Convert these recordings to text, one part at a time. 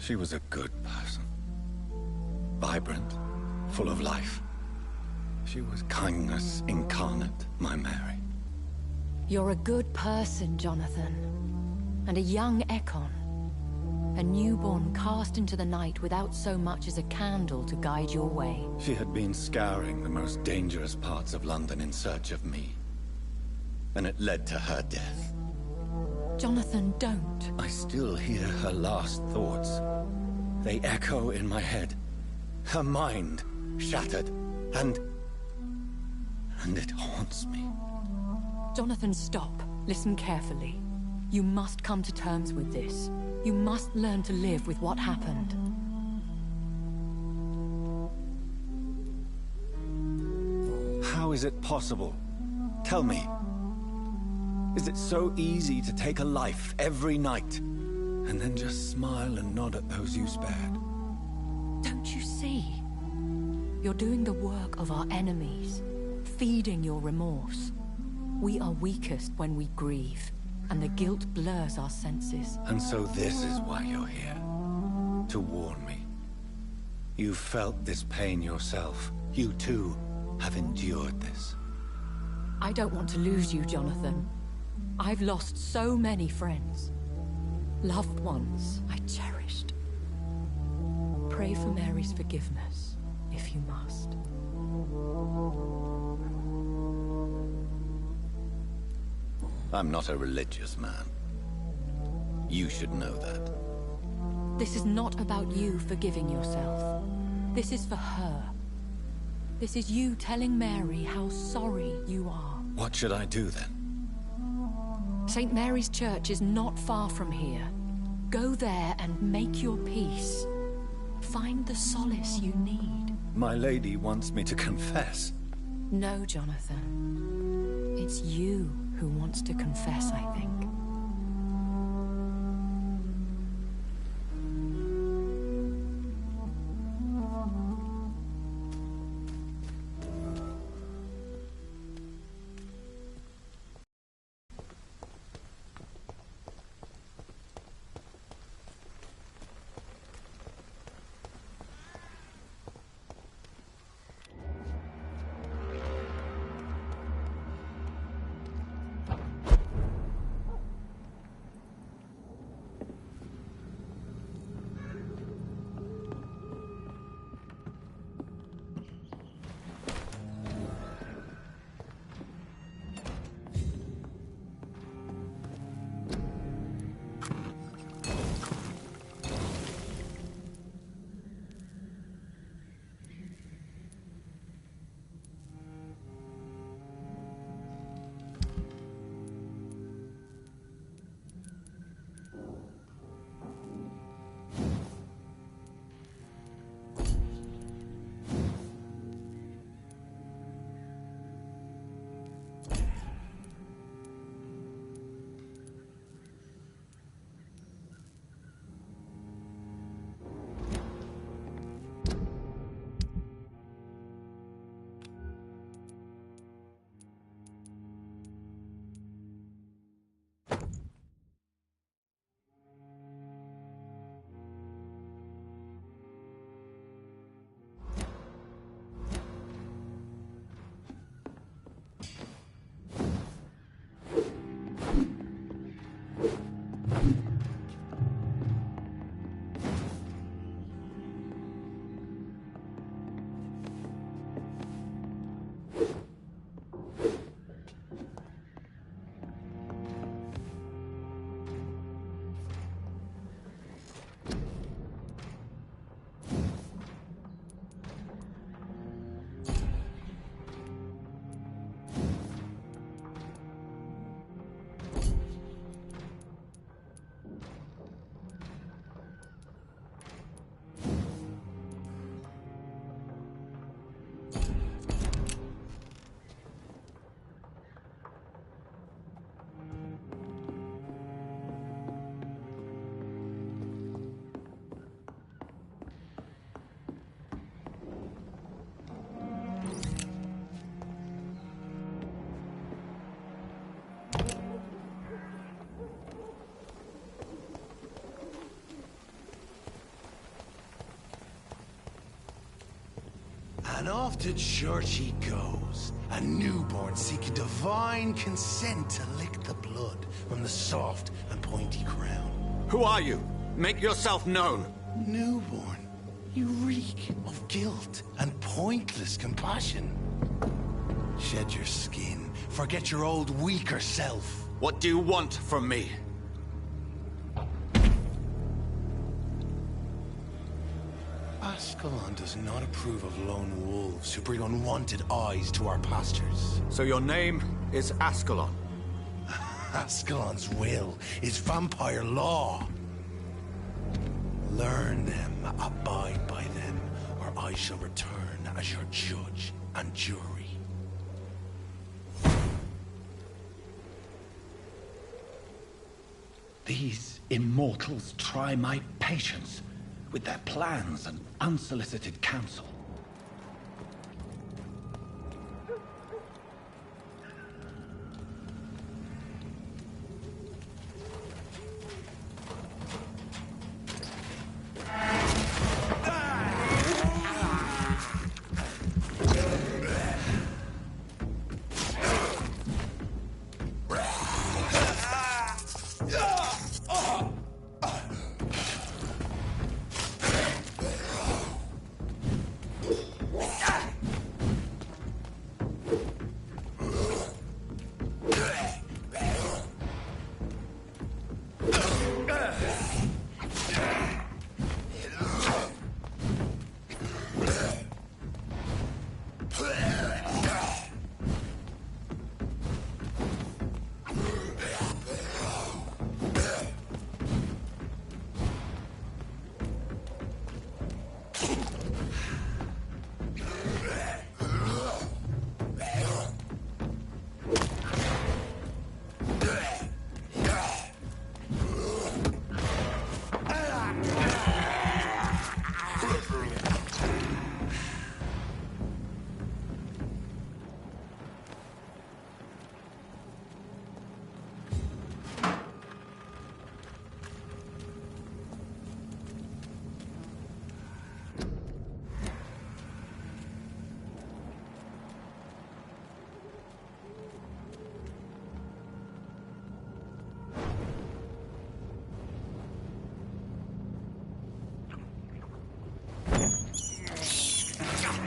She was a good person. Vibrant, full of life. She was kindness incarnate, my Mary. You're a good person, Jonathan. And a young Ekon. A newborn cast into the night without so much as a candle to guide your way. She had been scouring the most dangerous parts of London in search of me. And it led to her death. Jonathan, don't. I still hear her last thoughts. They echo in my head. Her mind shattered, and it haunts me. Jonathan, stop. Listen carefully. You must come to terms with this. You must learn to live with what happened. How is it possible? Tell me. Is it so easy to take a life every night, and then just smile and nod at those you spared? Don't you see? You're doing the work of our enemies, feeding your remorse. We are weakest when we grieve, and the guilt blurs our senses. And so this is why you're here. To warn me. You've felt this pain yourself. You too have endured this. I don't want to lose you, Jonathan. I've lost so many friends. Loved ones I cherished. Pray for Mary's forgiveness, if you must. I'm not a religious man. You should know that. This is not about you forgiving yourself. This is for her. This is you telling Mary how sorry you are. What should I do then? St. Mary's Church is not far from here. Go there and make your peace. Find the solace you need. My lady wants me to confess. No, Jonathan. It's you who wants to confess, I think. And off to church he goes, a newborn seeking divine consent to lick the blood from the soft and pointy crown. Who are you? Make yourself known. Newborn, you reek of guilt and pointless compassion. Shed your skin, forget your old weaker self. What do you want from me? Ascalon does not approve of lone wolves who bring unwanted eyes to our pastures. So your name is Ascalon? Ascalon's will is vampire law. Learn them, abide by them, or I shall return as your judge and jury. These immortals try my patience with their plans and unsolicited counsel.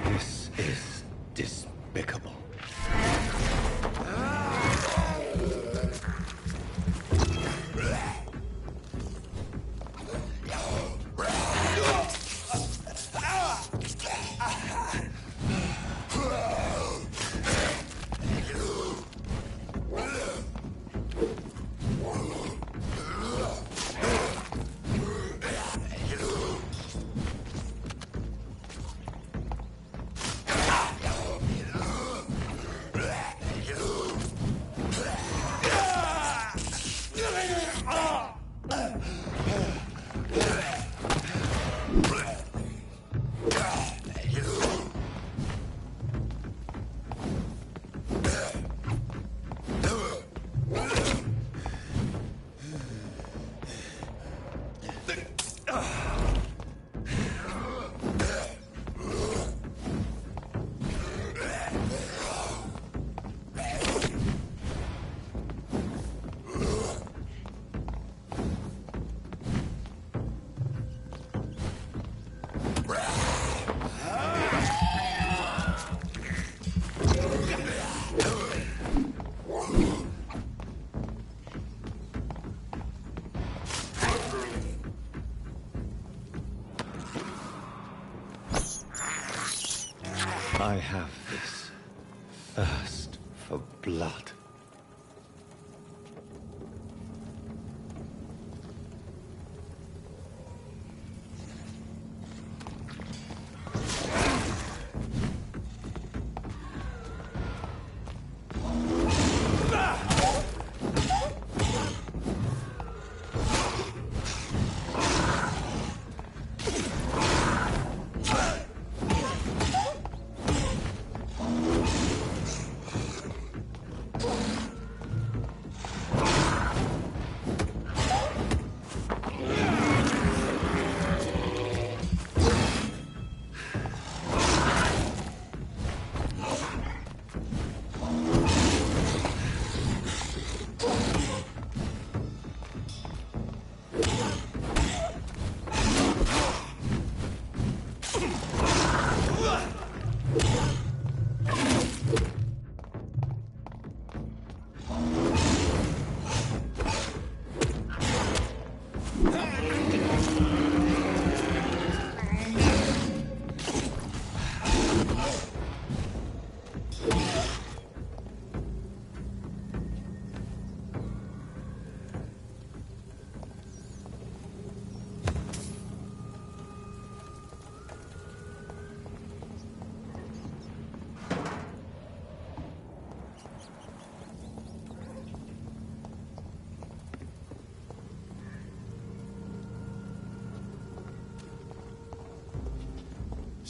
This is despicable. I have this thirst for blood.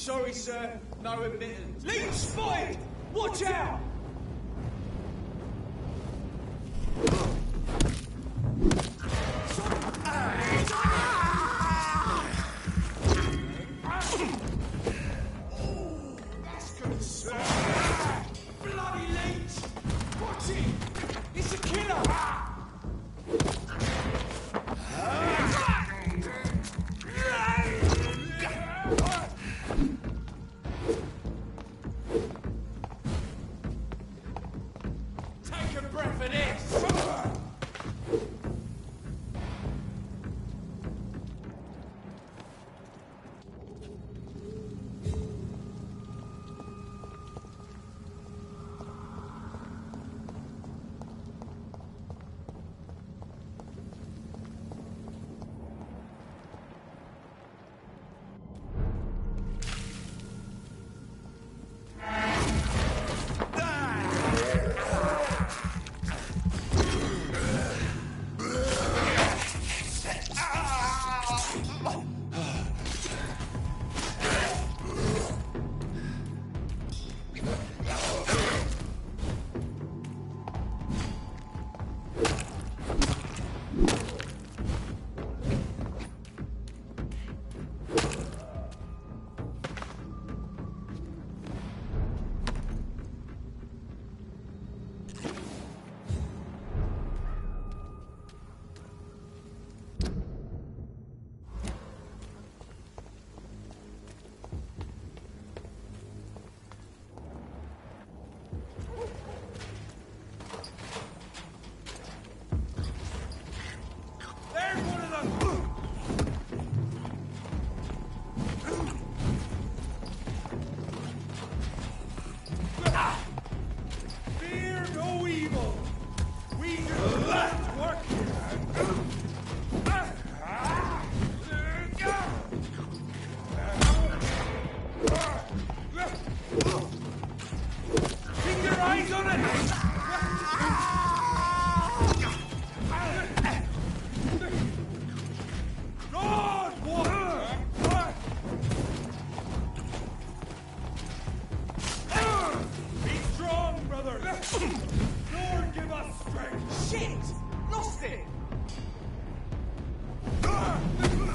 Sorry, sir. No admittance. Leech spotted! Watch out! That's good, sir. Bloody leech! Watch it! It's a killer! Take a breath of this! There's one of them! Fear no evil! We do not work here! Keep your eyes on it! Lord, water! Be strong, brother! Lord, give us strength! Shit! Lost it! Strong, brother!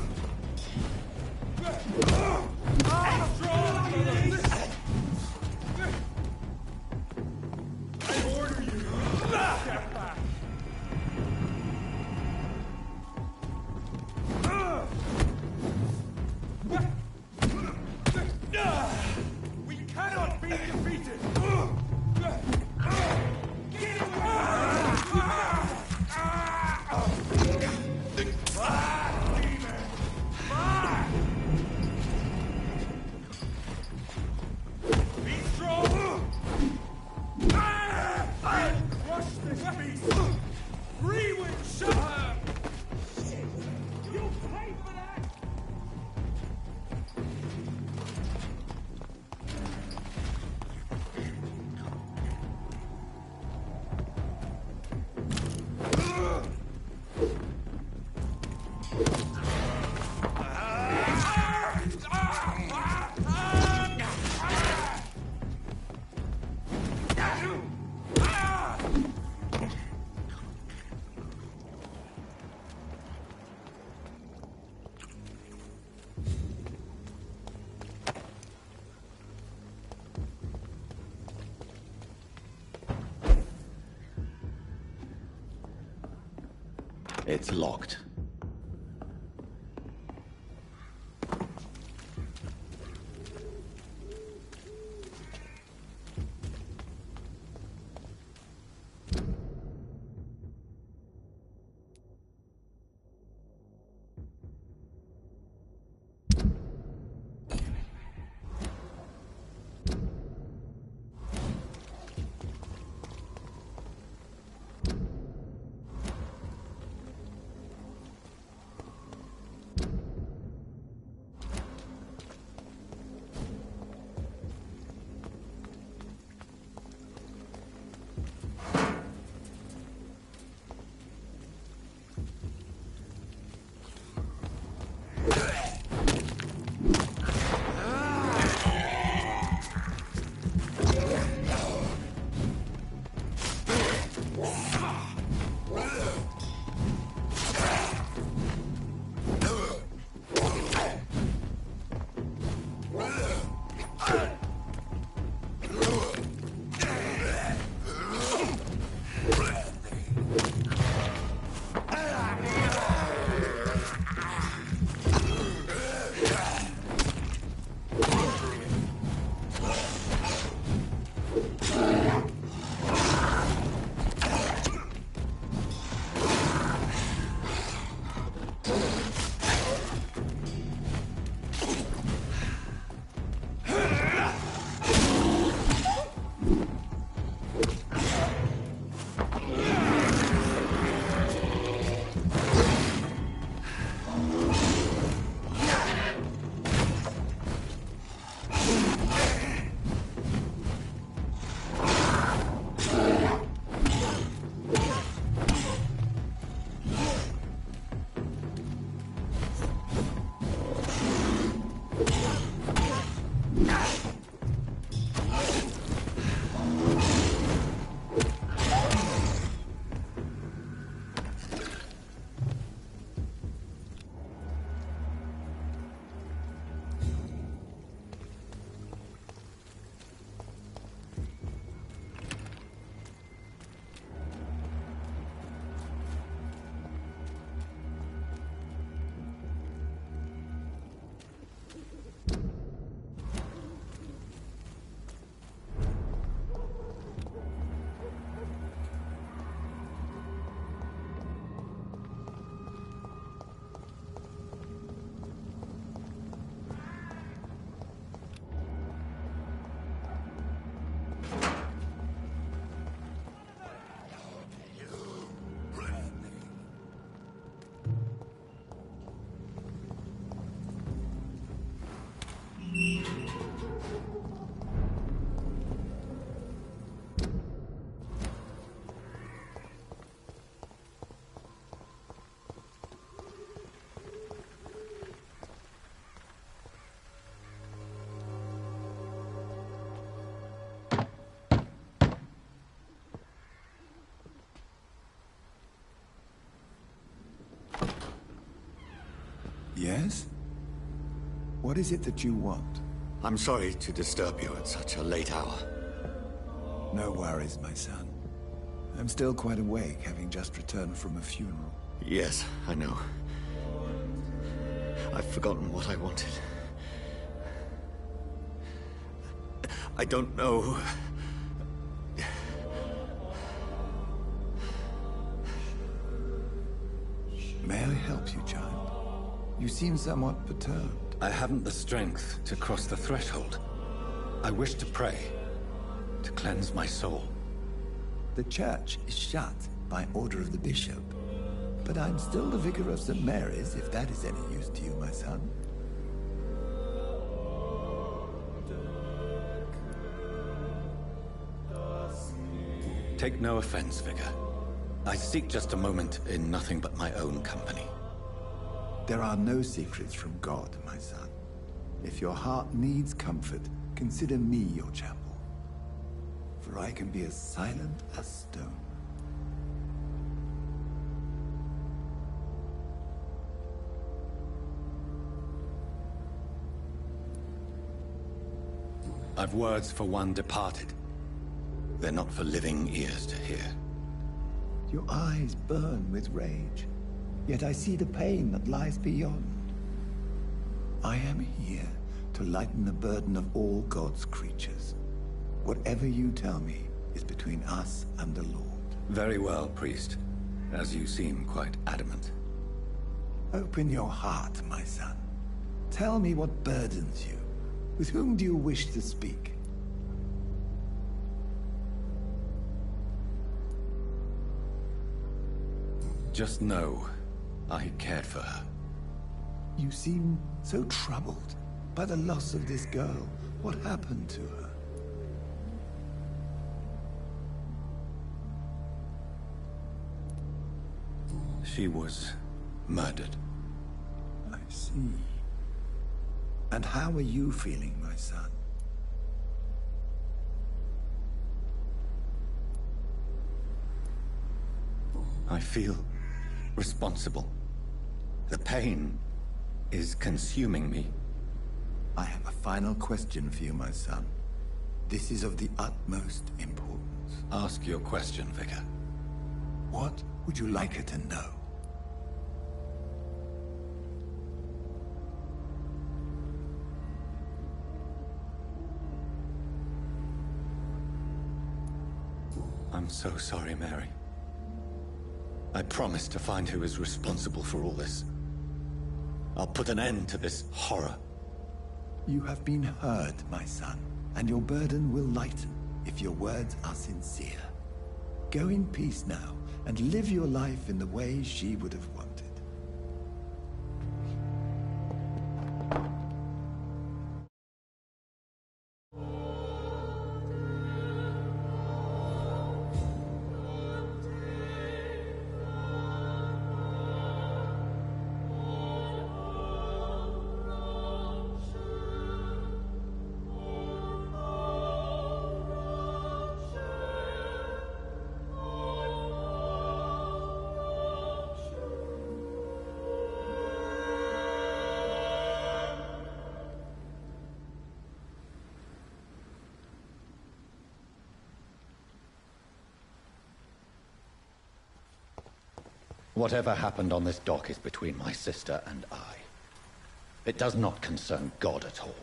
I order you! Step back! We cannot be defeated! Get Be strong! Crush this beast! Rewind shut her! Shit! You'll pay for that! It's locked. Yes? What is it that you want? I'm sorry to disturb you at such a late hour. No worries, my son. I'm still quite awake, having just returned from a funeral. Yes, I know. I've forgotten what I wanted. I don't know. May I help you, child? You seem somewhat perturbed. I haven't the strength to cross the threshold. I wish to pray, to cleanse my soul. The church is shut by order of the bishop. But I'm still the vicar of St. Mary's, if that is any use to you, my son. Take no offense, Vicar. I seek just a moment in nothing but my own company. There are no secrets from God, my son. If your heart needs comfort, consider me your chapel. For I can be as silent as stone. I've words for one departed. They're not for living ears to hear. Your eyes burn with rage, yet I see the pain that lies beyond. I am here to lighten the burden of all God's creatures. Whatever you tell me is between us and the Lord. Very well, priest, as you seem quite adamant. Open your heart, my son. Tell me what burdens you. With whom do you wish to speak? Just know, I cared for her. You seem so troubled by the loss of this girl. What happened to her? She was murdered. I see. And how are you feeling, my son? I feel responsible. The pain is consuming me. I have a final question for you, my son. This is of the utmost importance. Ask your question, Vicar. What would you like her to know? I'm so sorry, Mary. I promise to find who is responsible for all this. I'll put an end to this horror. You have been heard, my son, and your burden will lighten if your words are sincere. Go in peace now, and live your life in the way she would have wanted. Whatever happened on this dock is between my sister and I. It does not concern God at all.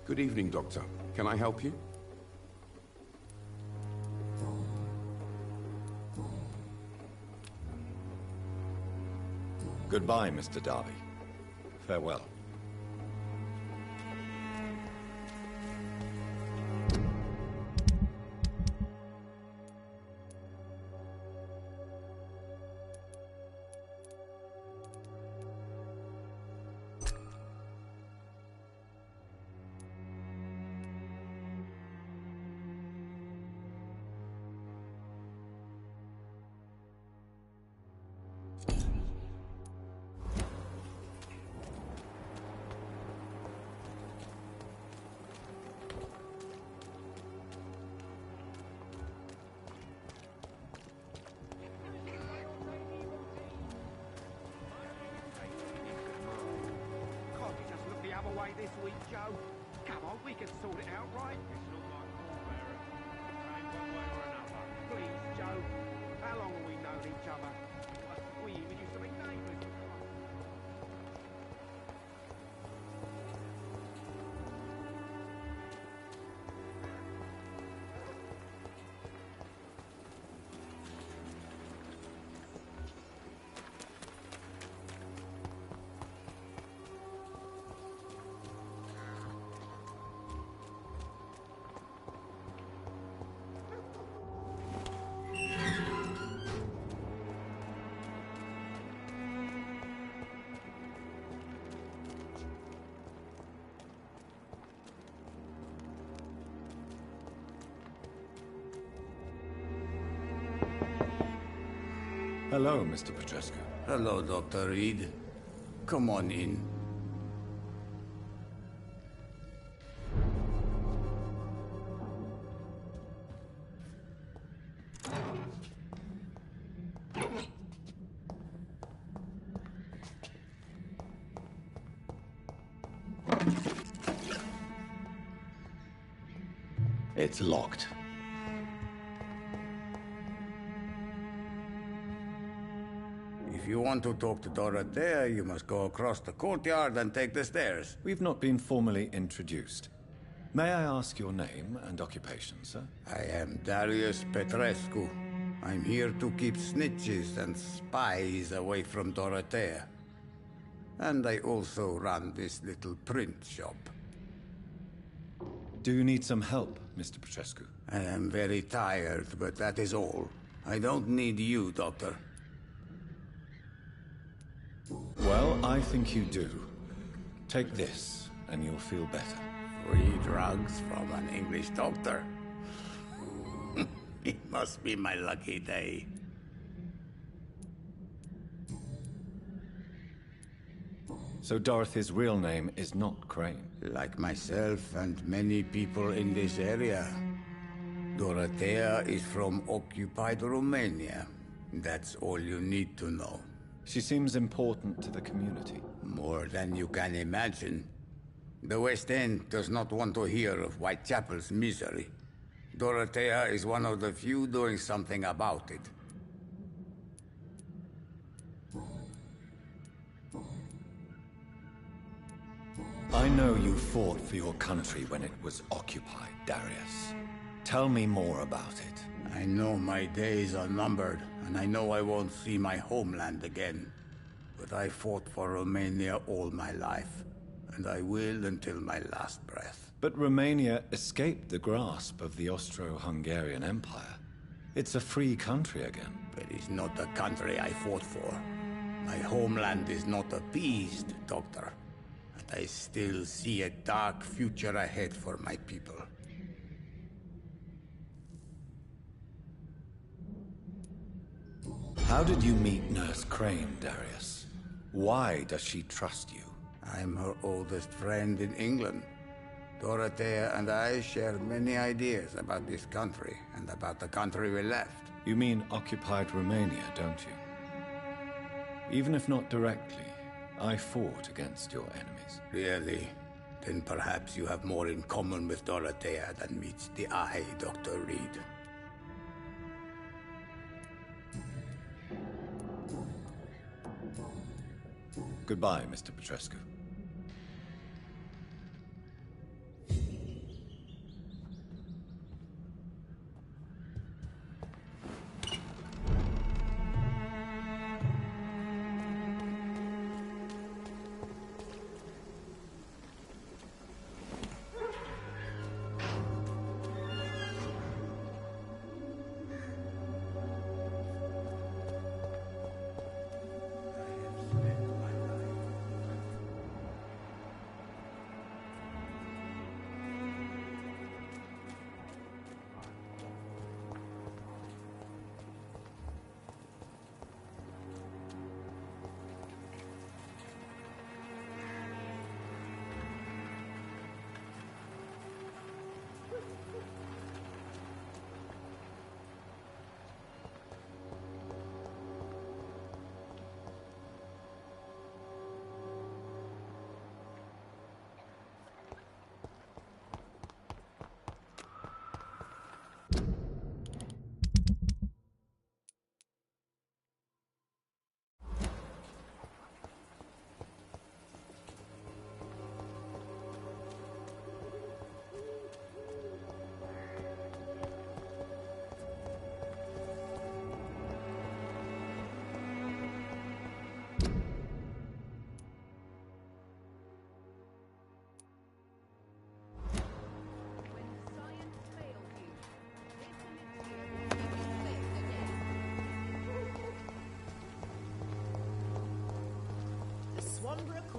Good evening, Doctor. Can I help you? Goodbye, Mr. Darby. Farewell. right this week, Joe? Come on, we can sort it out, right? It's not like Vampyr. Ain't one way or another. Please, Joe. How long have we known each other? We even used to be neighbours. Hello, Mr. Petrescu. Hello, Dr. Reed. Come on in. It's locked. If you want to talk to Dorothea, you must go across the courtyard and take the stairs. We've not been formally introduced. May I ask your name and occupation, sir? I am Darius Petrescu. I'm here to keep snitches and spies away from Dorothea. And I also run this little print shop. Do you need some help, Mr. Petrescu? I am very tired, but that is all. I don't need you, Doctor. Well, I think you do. Take this, and you'll feel better. Free drugs from an English doctor? It must be my lucky day. So Dorothy's real name is not Crane? Like myself and many people in this area. Dorothea is from occupied Romania. That's all you need to know. She seems important to the community. More than you can imagine. The West End does not want to hear of Whitechapel's misery. Dorothea is one of the few doing something about it. I know you fought for your country when it was occupied, Darius. Tell me more about it. I know my days are numbered, and I know I won't see my homeland again. But I fought for Romania all my life, and I will until my last breath. But Romania escaped the grasp of the Austro-Hungarian Empire. It's a free country again. But it's not the country I fought for. My homeland is not appeased, Doctor. And I still see a dark future ahead for my people. How did you meet Nurse Crane, Darius? Why does she trust you? I'm her oldest friend in England. Dorothea and I share many ideas about this country and about the country we left. You mean occupied Romania, don't you? Even if not directly, I fought against your enemies. Really? Then perhaps you have more in common with Dorothea than meets the eye, Dr. Reed. Goodbye, Mr. Petrescu.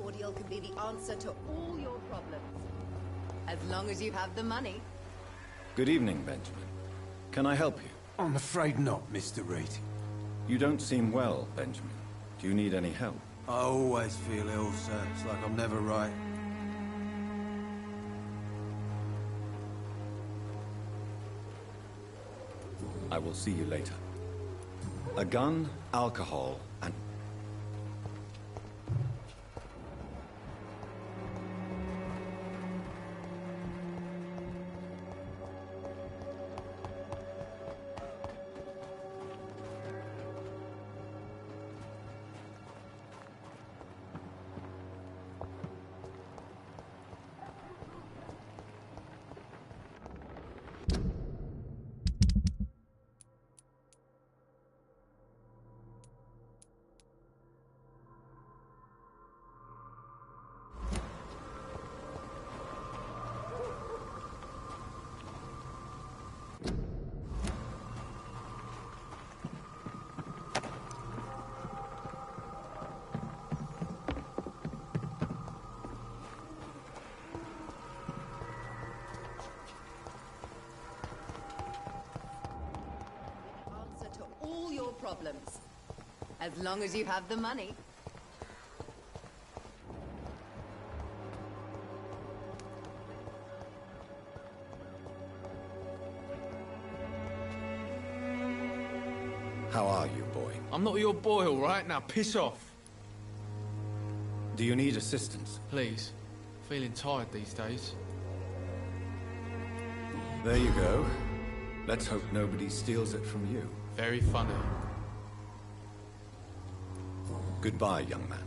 cordial can be the answer to all your problems. As long as you have the money. Good evening, Benjamin. Can I help you? I'm afraid not, Mr. Reed. You don't seem well, Benjamin. Do you need any help? I always feel ill, sir. It's like I'm never right. I will see you later. A gun, alcohol, and... Answer to all your problems. As long as you have the money. How are you, boy? I'm not your boy, all right? Now piss off. Do you need assistance? Please. Feeling tired these days. There you go. Let's hope nobody steals it from you. Very funny. Goodbye, young man.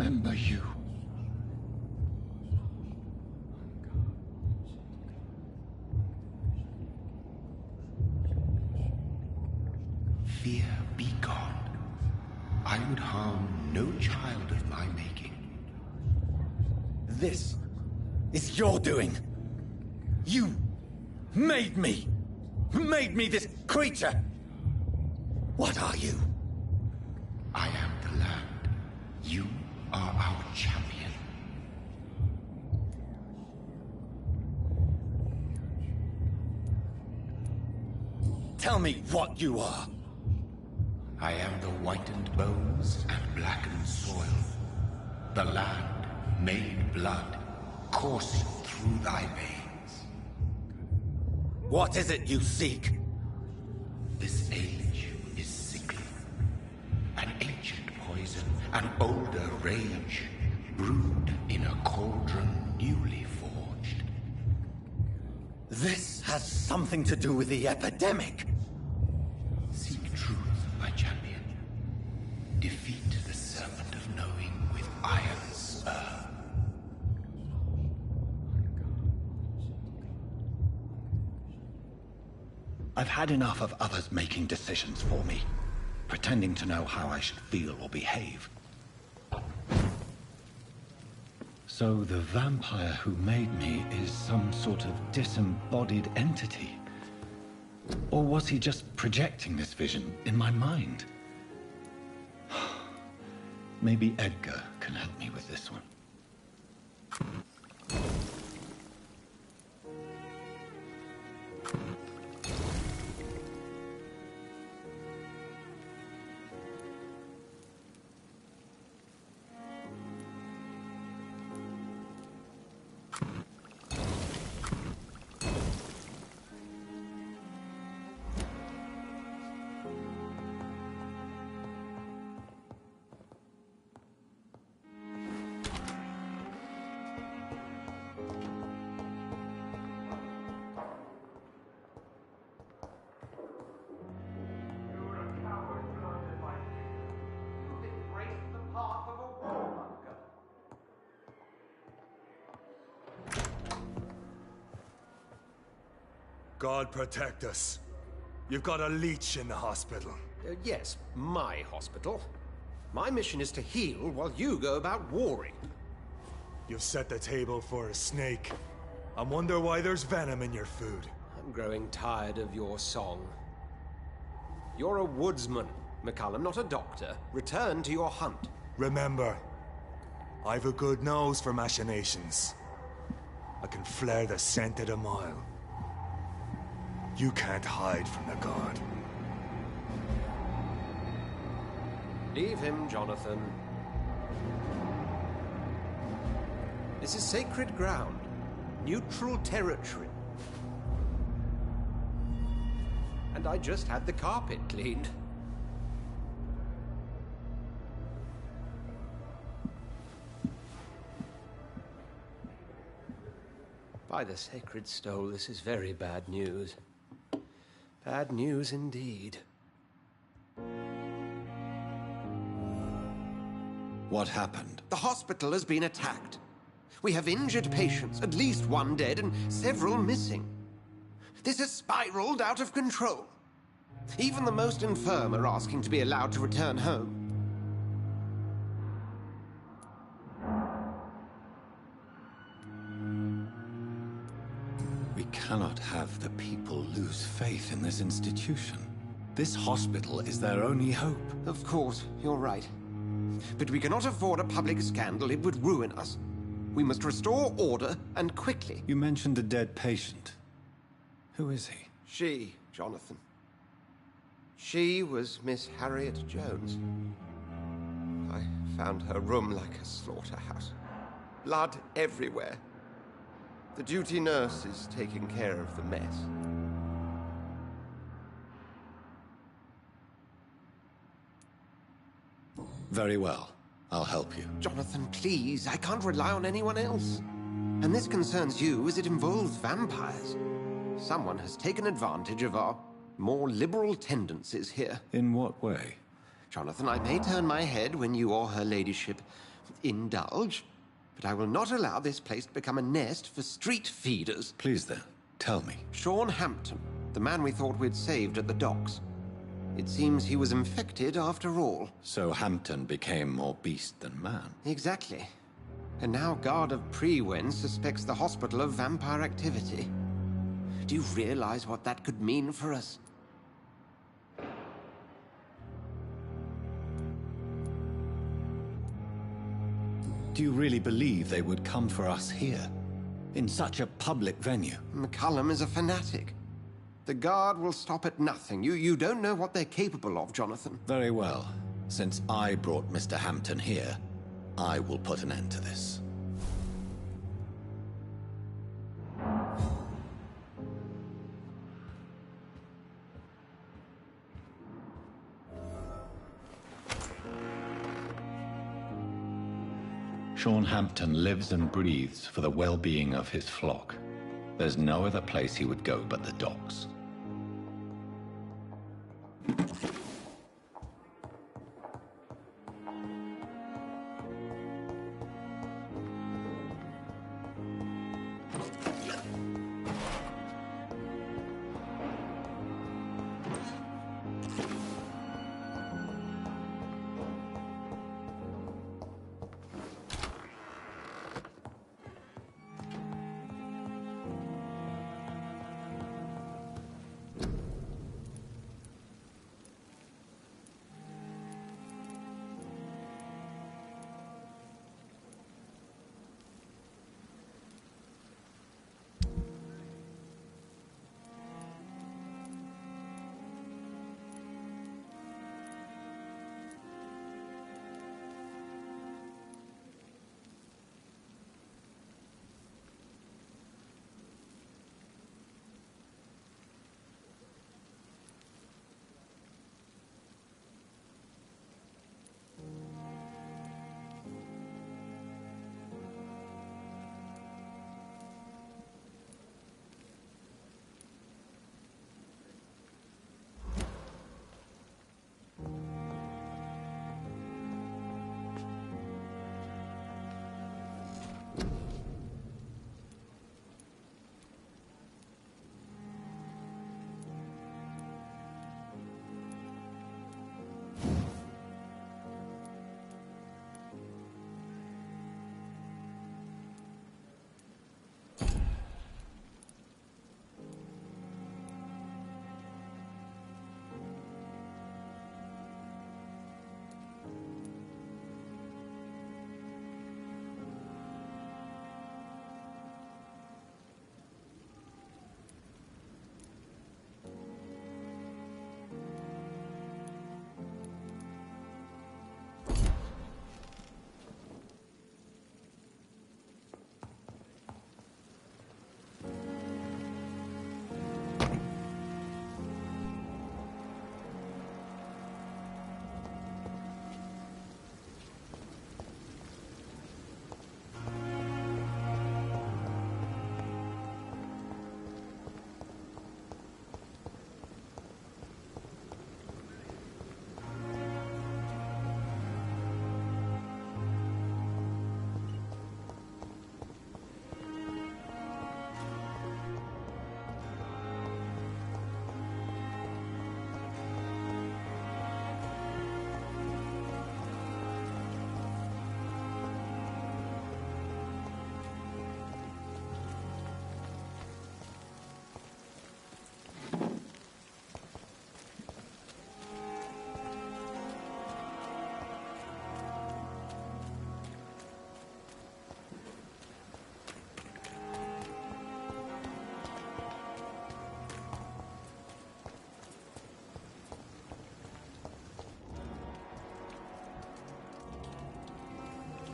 remember you. Fear be gone. I would harm no child of my making. This is your doing. You made me. Made me this creature. What are you? I am the land. You are our champion. Tell me what you are. I am the whitened bones and blackened soil. The land made blood coursing through thy veins. What is it you seek? This age is sickly. An ancient poison, an older rage, brewed in a cauldron newly forged. This has something to do with the epidemic. Seek truth, my champion. Defeat the serpent of knowing with iron spur. I've had enough of others making decisions for me, pretending to know how I should feel or behave. So the vampire who made me is some sort of disembodied entity? Or was he just projecting this vision in my mind? Maybe Edgar can help me with this one. God protect us. You've got a leech in the hospital. Yes, my hospital. My mission is to heal while you go about warring. You've set the table for a snake. I wonder why there's venom in your food. I'm growing tired of your song. You're a woodsman, McCallum, not a doctor. Return to your hunt. Remember, I've a good nose for machinations. I can flare the scent at a mile. You can't hide from the god. Leave him, Jonathan. This is sacred ground. Neutral territory. And I just had the carpet cleaned. By the sacred stole, this is very bad news. Bad news indeed. What happened? The hospital has been attacked. We have injured patients, at least one dead and several missing. This has spiraled out of control. Even the most infirm are asking to be allowed to return home. We cannot have the people lose faith in this institution. This hospital is their only hope. Of course, you're right. But we cannot afford a public scandal. It would ruin us. We must restore order, and quickly. You mentioned a dead patient. Who is he? She, Jonathan. She was Miss Harriet Jones. I found her room like a slaughterhouse. Blood everywhere. The duty nurse is taking care of the mess. Very well. I'll help you. Jonathan, please. I can't rely on anyone else. And this concerns you as it involves vampires. Someone has taken advantage of our more liberal tendencies here. In what way? Jonathan, I may turn my head when you or her ladyship indulge, but I will not allow this place to become a nest for street feeders. Please then, tell me. Sean Hampton, the man we thought we'd saved at the docks. It seems he was infected after all. So Hampton became more beast than man? Exactly. And now Guard of Prewen suspects the hospital of vampire activity. Do you realize what that could mean for us? Do you really believe they would come for us here? In such a public venue? McCullum is a fanatic. The Guard will stop at nothing. You don't know what they're capable of, Jonathan. Very well. Since I brought Mr. Hampton here, I will put an end to this. Sean Hampton lives and breathes for the well-being of his flock. There's no other place he would go but the docks.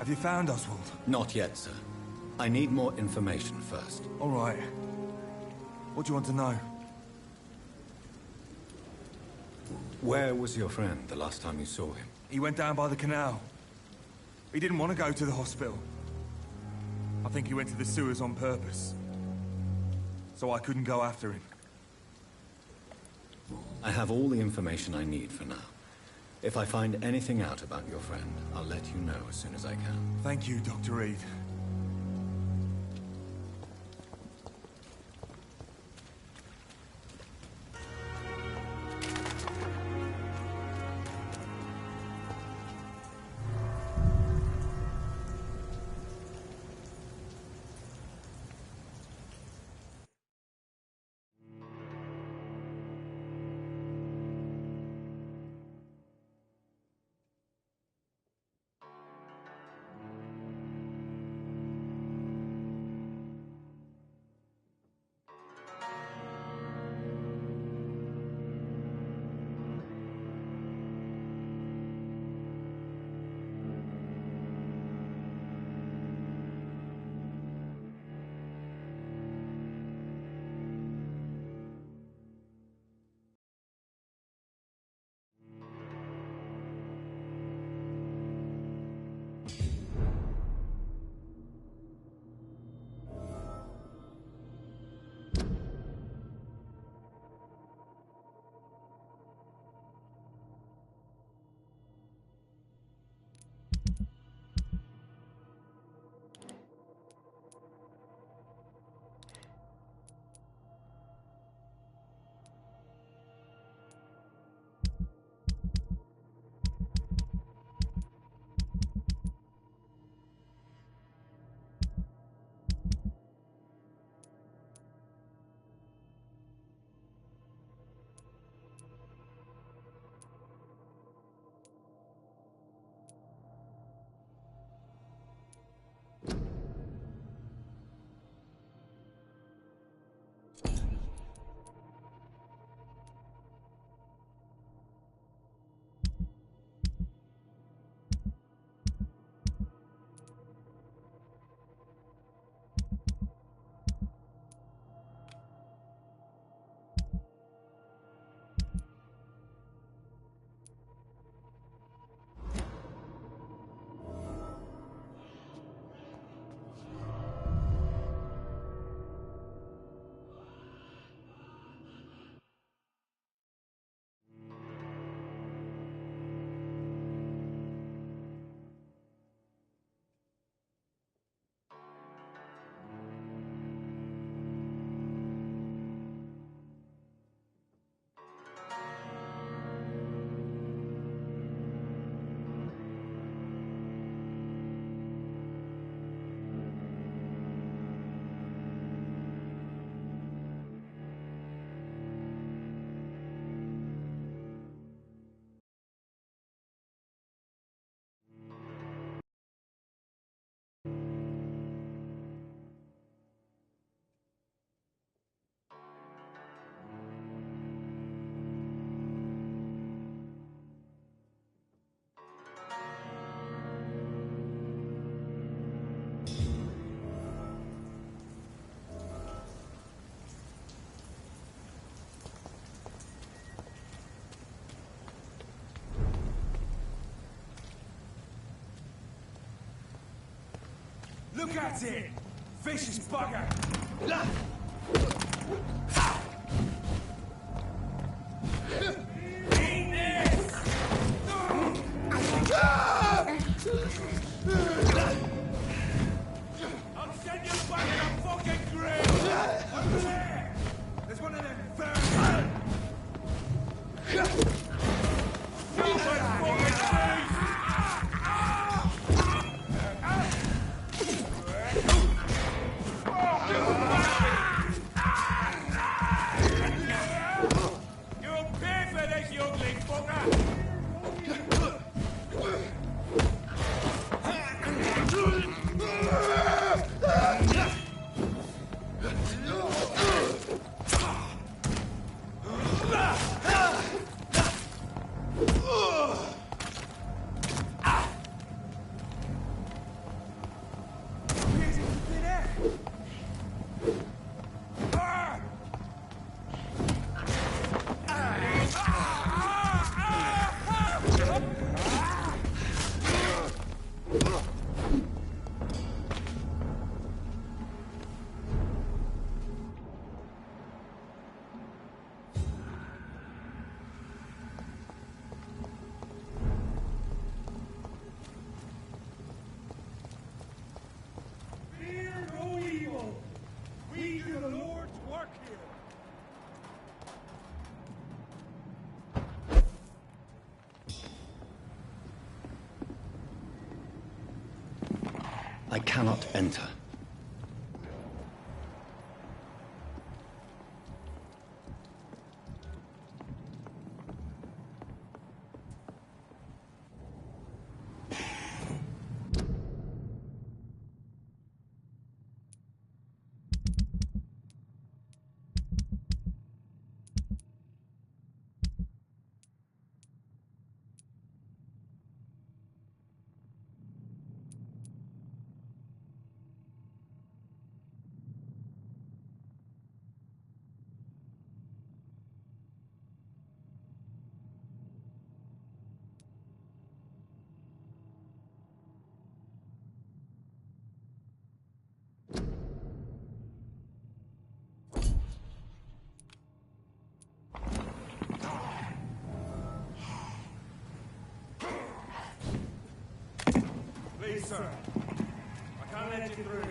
Have you found Oswald? Not yet, sir. I need more information first. All right. What do you want to know? Where was your friend the last time you saw him? He went down by the canal. He didn't want to go to the hospital. I think he went to the sewers on purpose. So I couldn't go after him. I have all the information I need for now. If I find anything out about your friend, I'll let you know as soon as I can. Thank you, Dr. Reed. Look at it! Vicious bugger! Eat this! I'll send you back in a fucking grave! Over there! There's one of them vermin! I cannot enter. Please, sir. I can't let you through.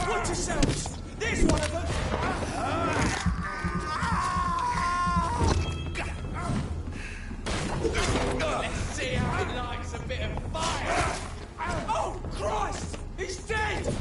Watch yourselves! There's one of them! Let's see how he likes a bit of fire! Oh, Christ! He's dead!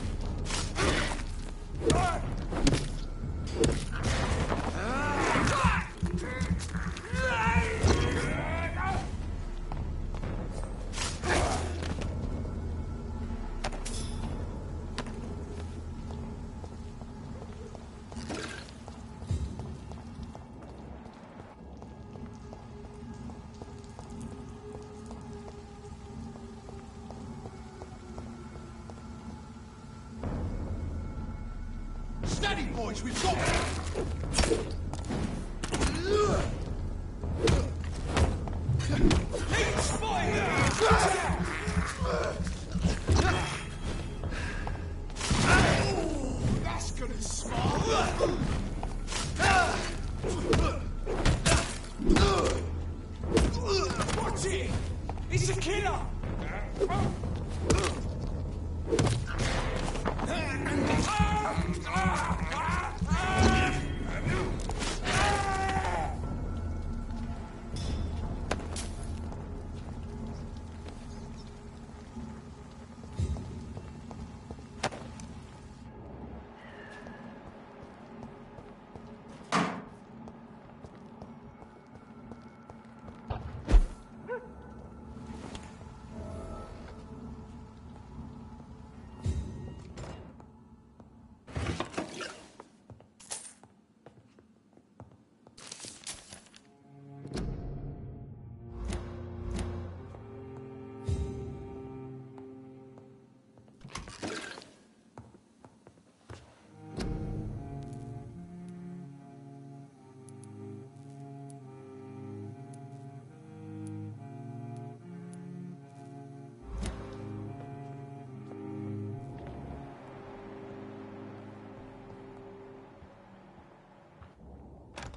Steady, boys, we've got Heat spider! Oh, that's gonna smart! Watch it! It's a killer!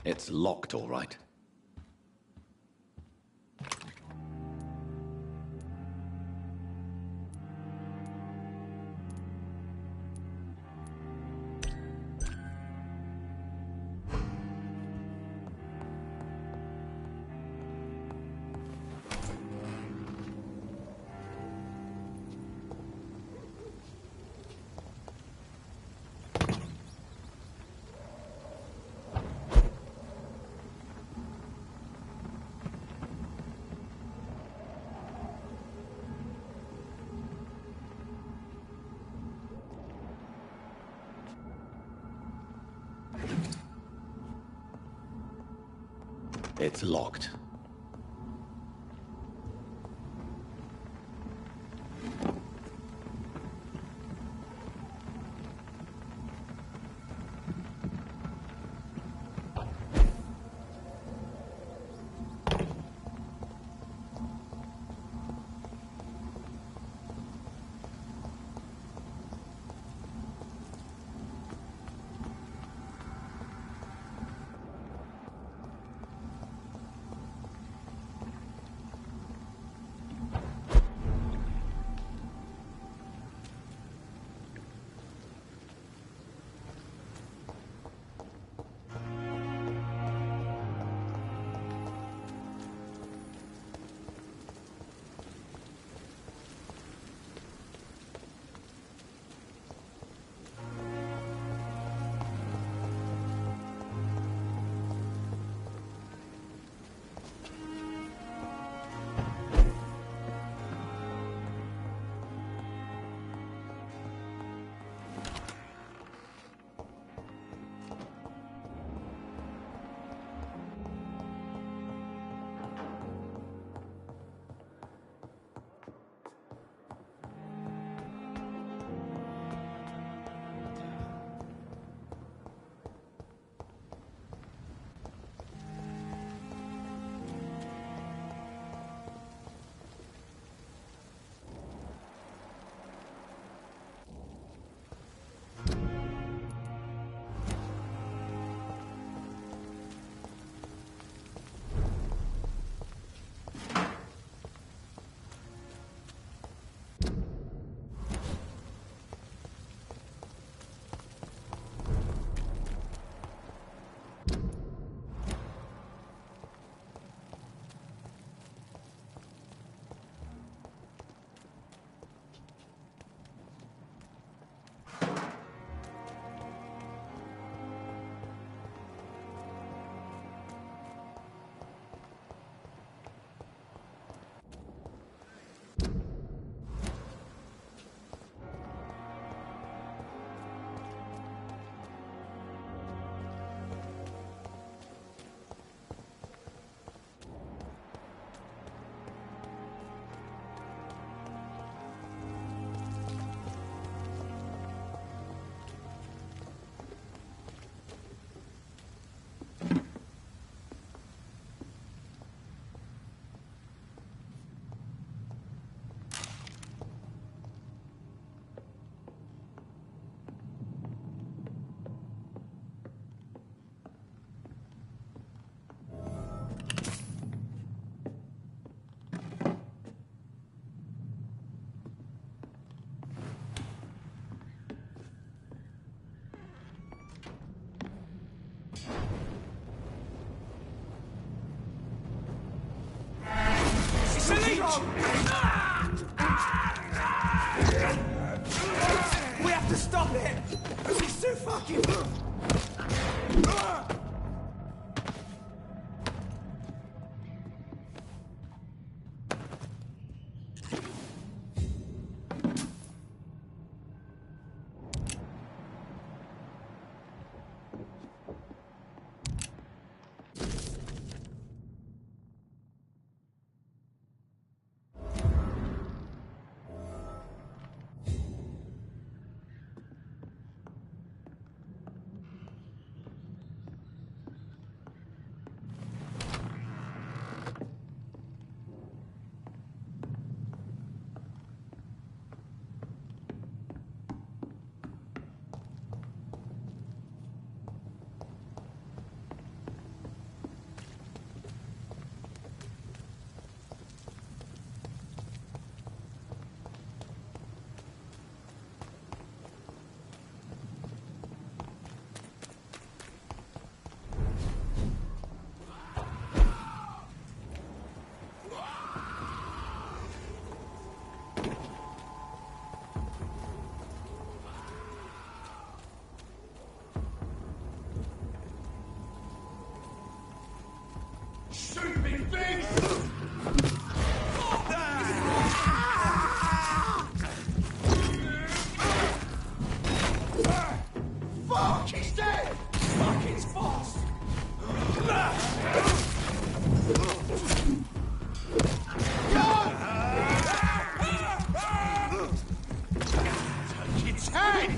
It's locked, all right. It's locked. Stop it! He's too fucking... Fuck, he's dead! Fuck, he's fast! Take its head!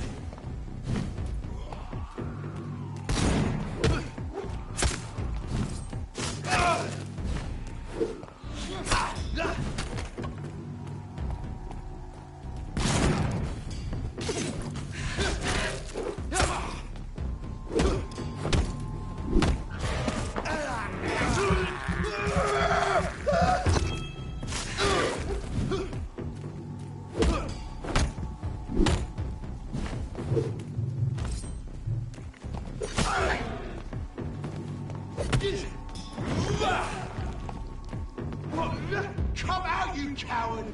Come out, you coward!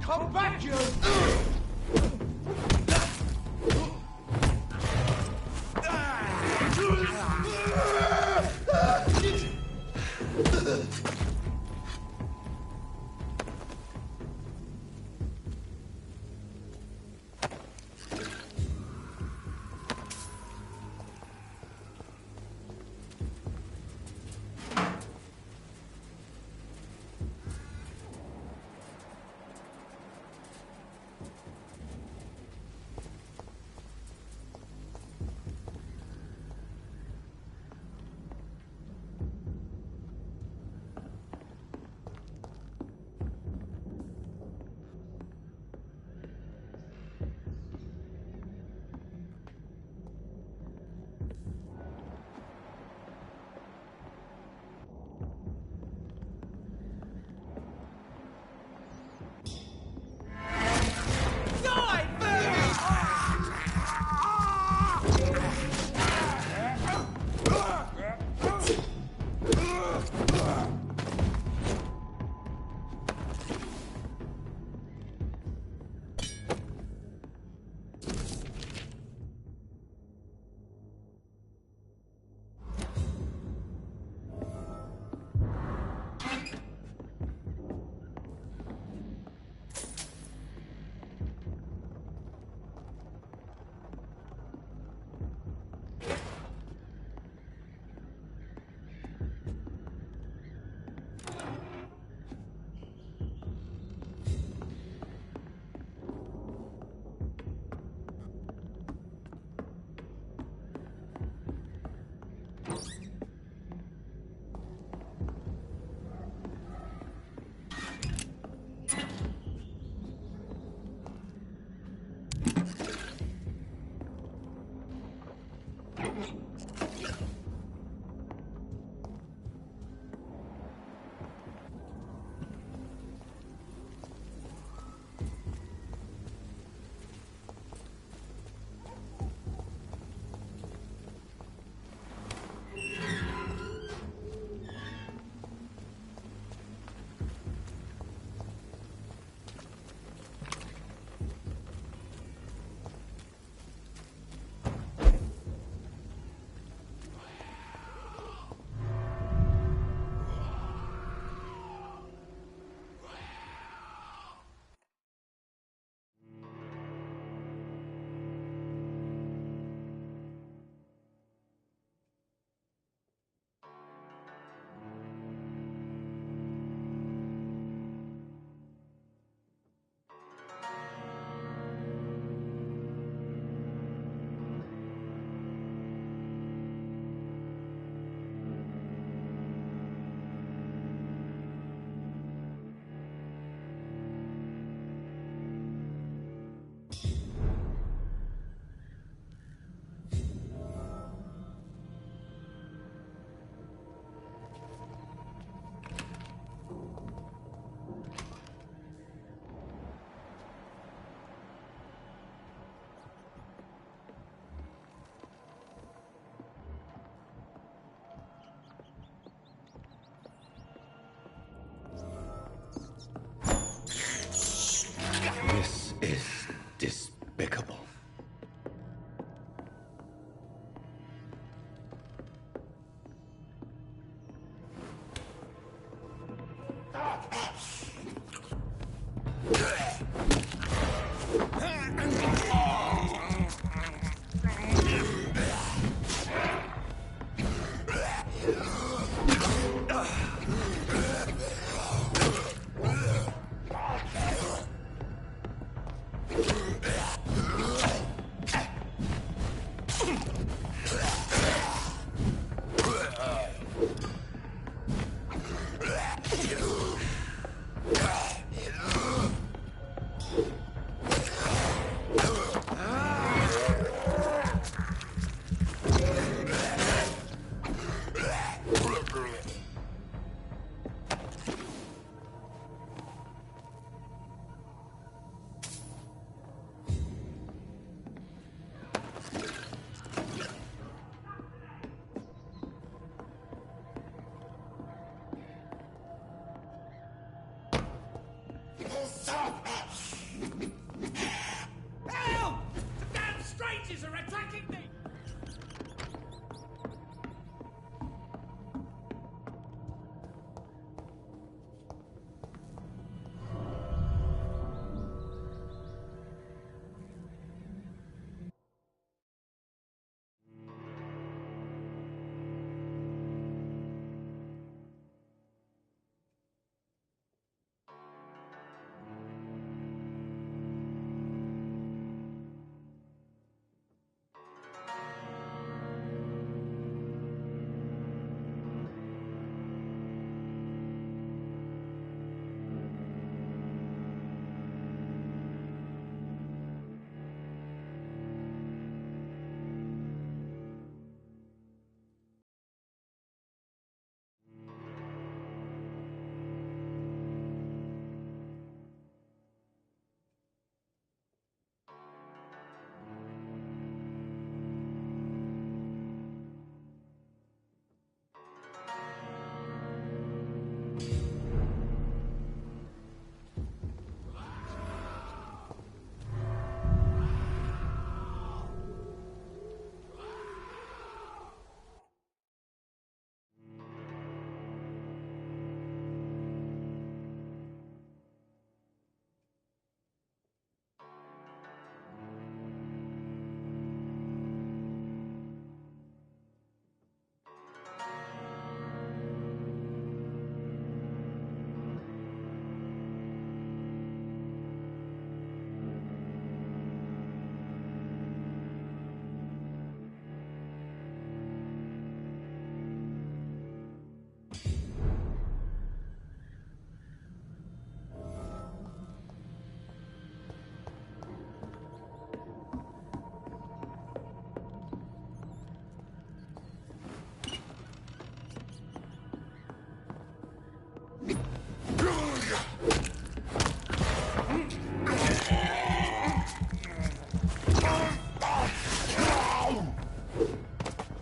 Come back, you! Help! The damn strangers are attacking me!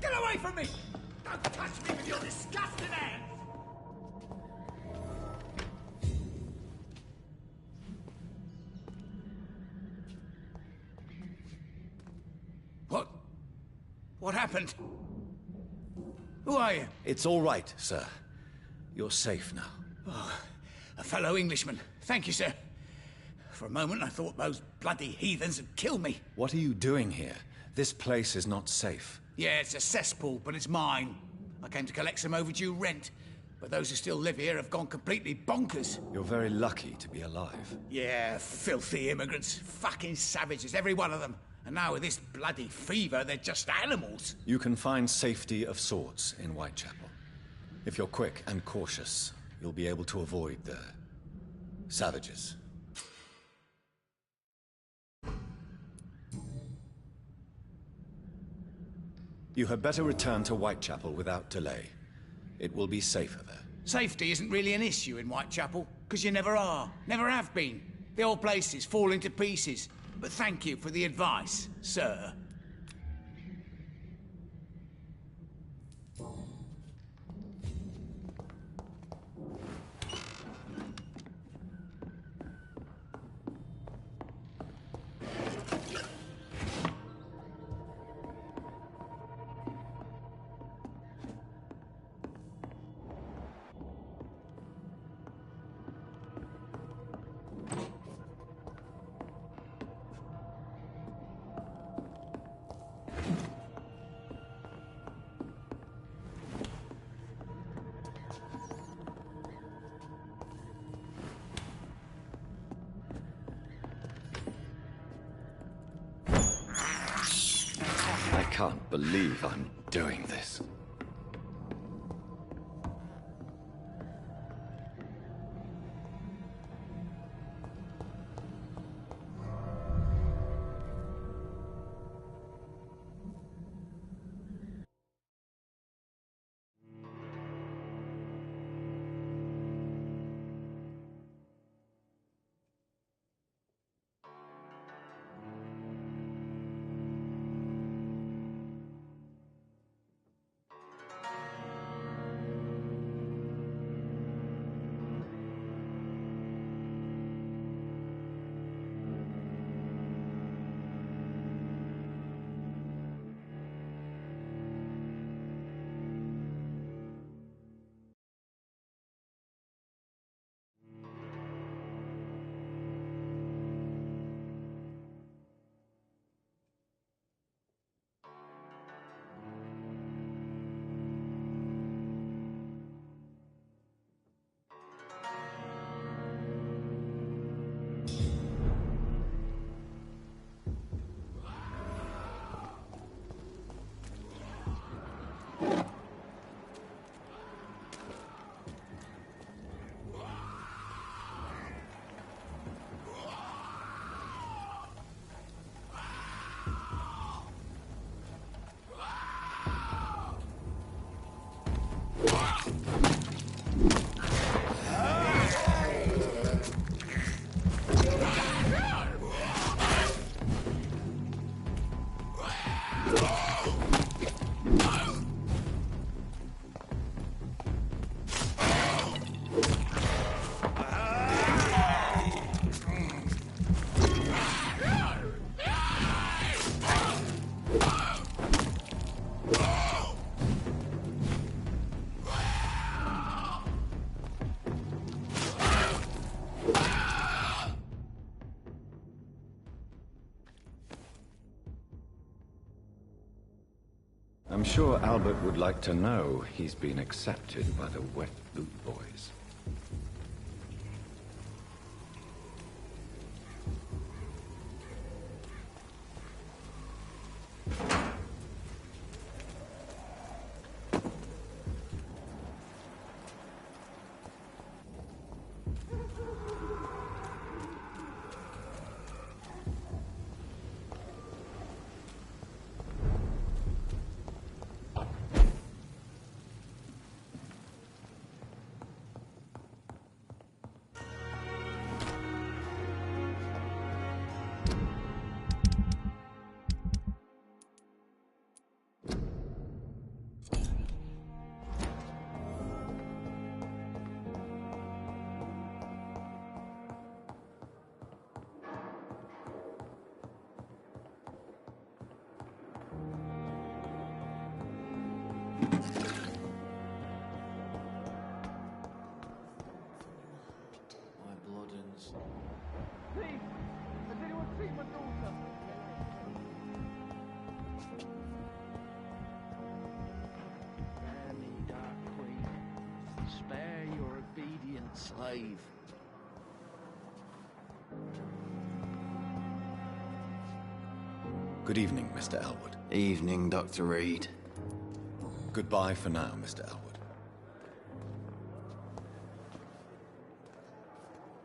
Get away from me! Don't touch me with your disgusting hands! What happened? Who are you? It's all right, sir. You're safe now. Oh, a fellow Englishman. Thank you, sir. For a moment, I thought those bloody heathens had killed me. What are you doing here? This place is not safe. Yeah, it's a cesspool, but it's mine. I came to collect some overdue rent. But those who still live here have gone completely bonkers. You're very lucky to be alive. Yeah, filthy immigrants. Fucking savages, every one of them. And now with this bloody fever, they're just animals. You can find safety of sorts in Whitechapel. If you're quick and cautious, you'll be able to avoid the savages. You had better return to Whitechapel without delay. It will be safer there. Safety isn't really an issue in Whitechapel, because you never are. Never have been. The old place is falling to pieces. But thank you for the advice, sir. can't believe I'm doing this. I'm sure Albert would like to know he's been accepted by the Wet Boot Boys. Please, has anyone seen my daughter? Spare me, Dark Queen. Spare your obedient slave. Good evening, Mr. Elwood. Evening, Dr. Reed. Goodbye for now, Mr. Elwood.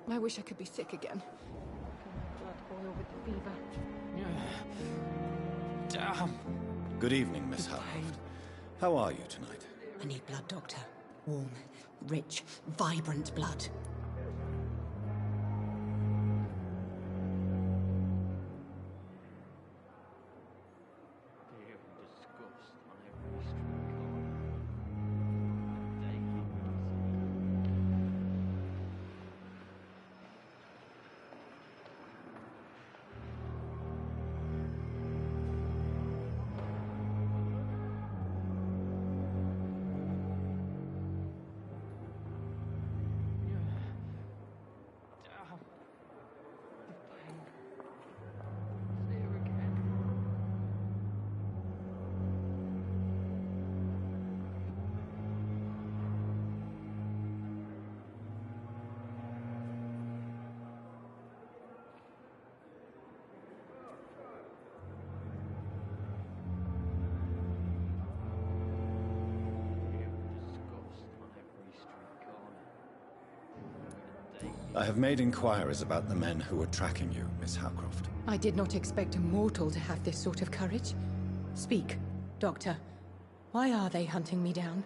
I wish I could be sick again. Blood boil with the fever. Damn. Good evening, Miss Howcroft. How are you tonight? I need blood, Doctor. Warm, rich, vibrant blood. I have made inquiries about the men who were tracking you, Miss Howcroft. I did not expect a mortal to have this sort of courage. Speak, Doctor. Why are they hunting me down?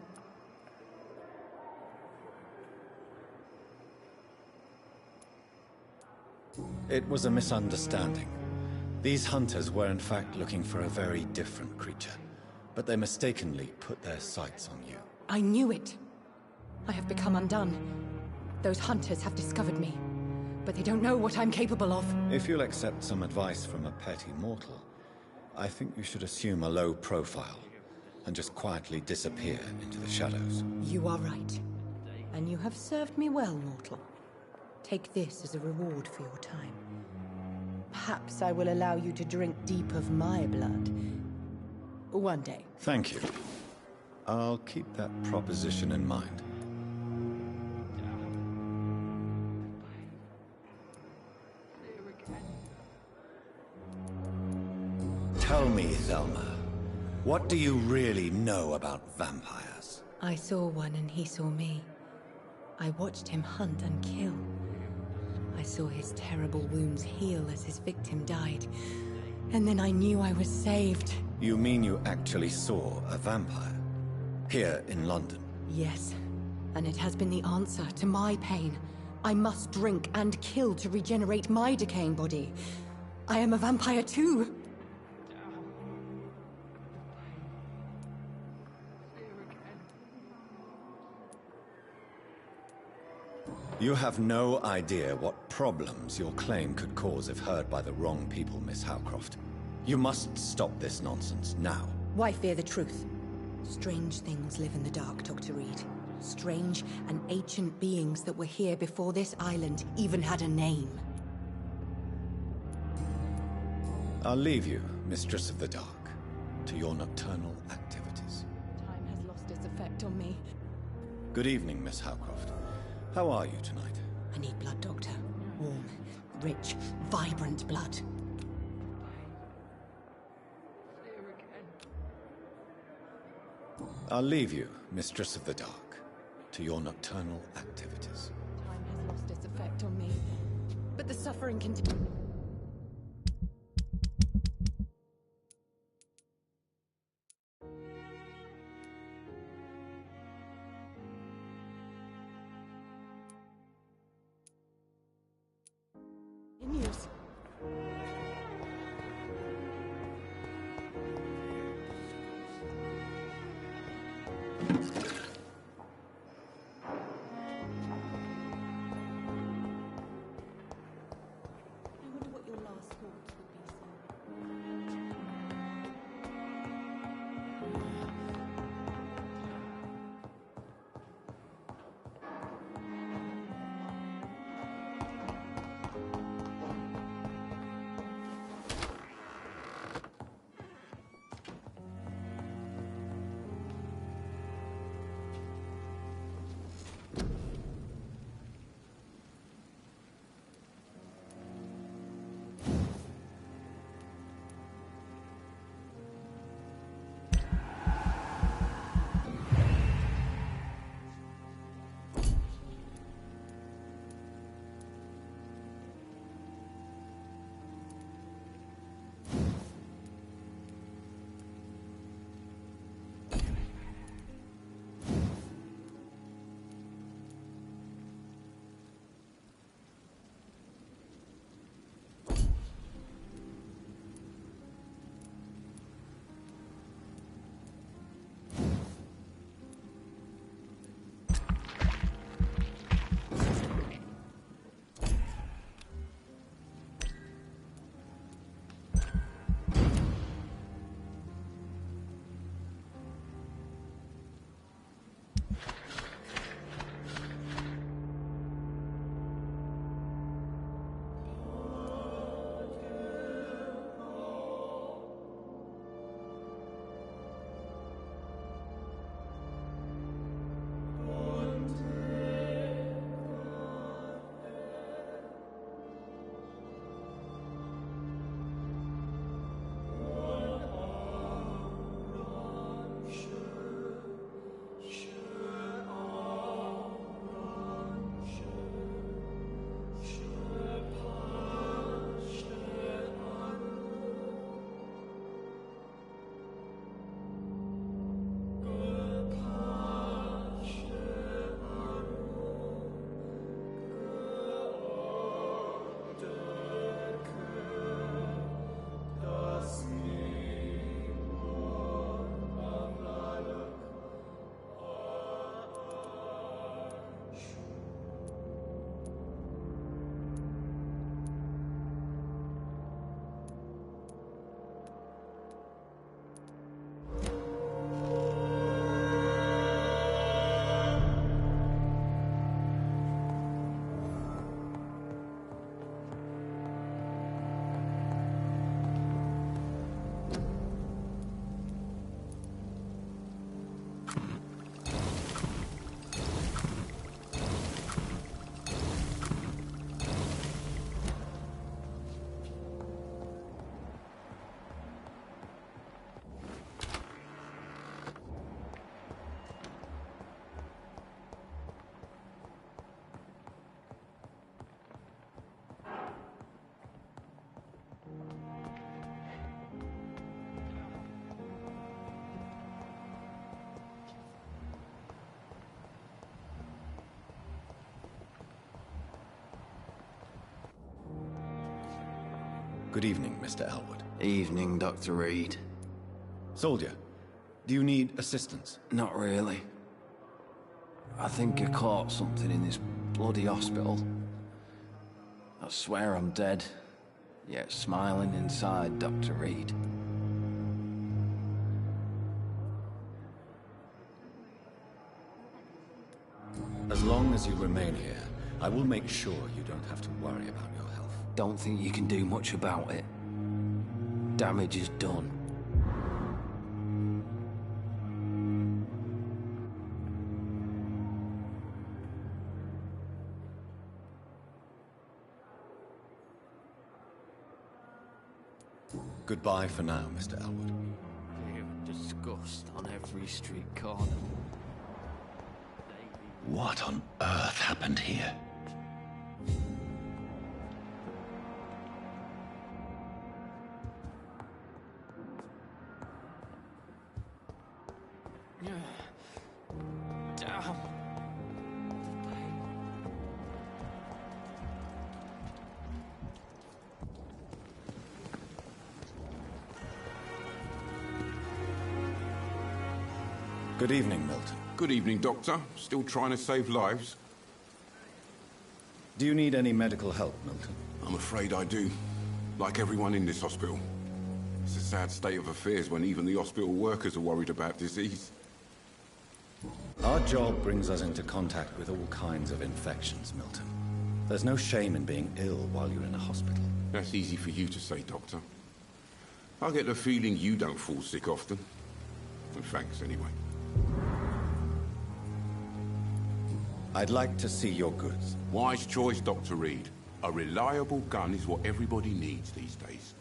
It was a misunderstanding. These hunters were in fact looking for a very different creature, but they mistakenly put their sights on you. I knew it. I have become undone. Those hunters have discovered me, but they don't know what I'm capable of. If you'll accept some advice from a petty mortal, I think you should assume a low profile and just quietly disappear into the shadows. You are right. And you have served me well, mortal. Take this as a reward for your time. Perhaps I will allow you to drink deep of my blood. One day. Thank you. I'll keep that proposition in mind. Tell me, Thelma, what do you really know about vampires? I saw one and he saw me. I watched him hunt and kill. I saw his terrible wounds heal as his victim died. And then I knew I was saved. You mean you actually saw a vampire? Here in London? Yes. And it has been the answer to my pain. I must drink and kill to regenerate my decaying body. I am a vampire too. You have no idea what problems your claim could cause if heard by the wrong people, Miss Howcroft. You must stop this nonsense now. Why fear the truth? Strange things live in the dark, Dr. Reed. Strange and ancient beings that were here before this island even had a name. I'll leave you, Mistress of the Dark, to your nocturnal activities. Time has lost its effect on me. Good evening, Miss Howcroft. How are you tonight? I need blood, Doctor. Warm, rich, vibrant blood. I'll leave you, Mistress of the Dark, to your nocturnal activities. Time has lost its effect on me, but the suffering continues. Good evening, Mr. Elwood. Evening, Dr. Reed. Soldier, do you need assistance? Not really. I think I caught something in this bloody hospital. I swear I'm dead, yet smiling inside, Dr. Reed. As long as you remain here, I will make sure you don't have to worry about your health. Don't think you can do much about it. Damage is done. Goodbye for now, Mr. Elwood. Fear and disgust on every street corner. What on earth happened here? Damn. Good evening, Milton. Good evening, Doctor. Still trying to save lives? Do you need any medical help, Milton? I'm afraid I do. Like everyone in this hospital. It's a sad state of affairs when even the hospital workers are worried about disease. Our job brings us into contact with all kinds of infections, Milton. There's no shame in being ill while you're in a hospital. That's easy for you to say, Doctor. I get the feeling you don't fall sick often. And thanks, anyway. I'd like to see your goods. Wise choice, Dr. Reed. A reliable gun is what everybody needs these days.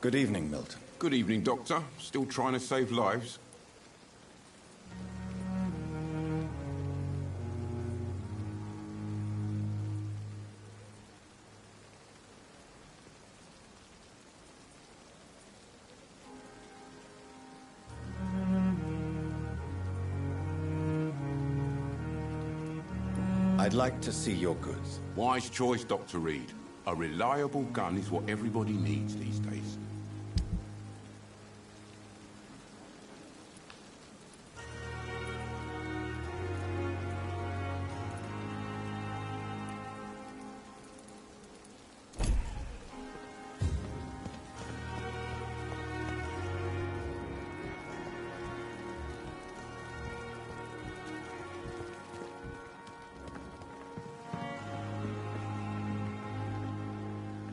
Good evening, Milton. Good evening, Doctor. Still trying to save lives? I'd like to see your goods. Wise choice, Dr. Reed. A reliable gun is what everybody needs these days.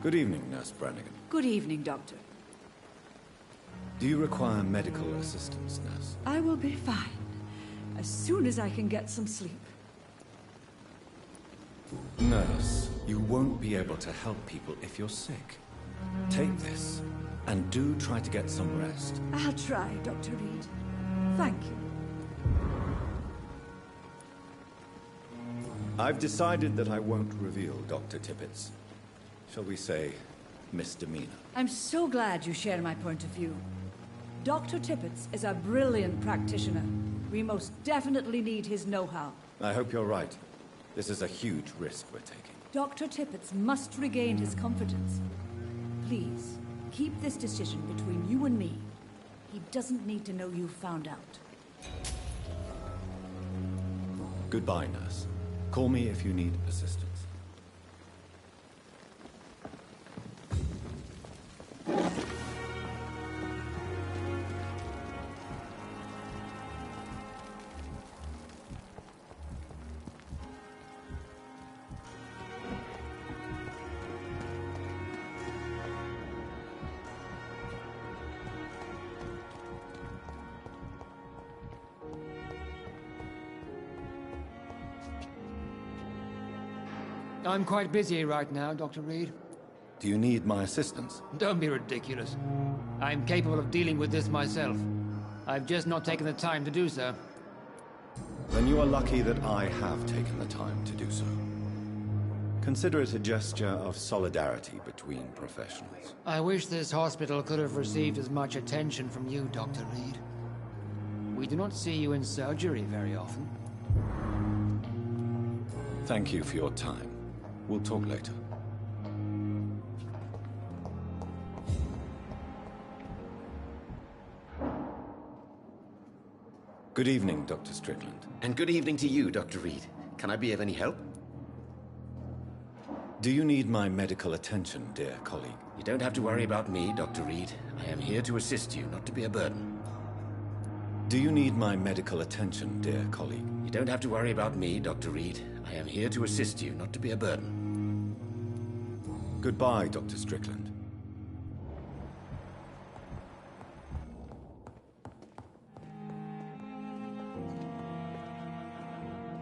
Good evening, Nurse Brannigan. Good evening, Doctor. Do you require medical assistance, Nurse? I will be fine, as soon as I can get some sleep. Nurse, you won't be able to help people if you're sick. Take this, and do try to get some rest. I'll try, Dr. Reed. Thank you. I've decided that I won't reveal Dr. Tippett's, shall we say, misdemeanor. I'm so glad you share my point of view. Dr. Tippett's is a brilliant practitioner. We most definitely need his know-how. I hope you're right. This is a huge risk we're taking. Dr. Tippett's must regain his confidence. Please, keep this decision between you and me. He doesn't need to know you found out. Goodbye, Nurse. Call me if you need assistance. I'm quite busy right now, Dr. Reed. Do you need my assistance? Don't be ridiculous. I'm capable of dealing with this myself. I've just not taken the time to do so. Then you are lucky that I have taken the time to do so. Consider it a gesture of solidarity between professionals. I wish this hospital could have received as much attention from you, Dr. Reed. We do not see you in surgery very often. Thank you for your time. We'll talk later. Good evening, Dr. Strickland. And good evening to you, Dr. Reed. Can I be of any help? Do you need my medical attention, dear colleague? You don't have to worry about me, Dr. Reed. I am here to assist you, not to be a burden. Do you need my medical attention, dear colleague? You don't have to worry about me, Dr. Reed. I am here to assist you, not to be a burden. Goodbye, Dr. Strickland.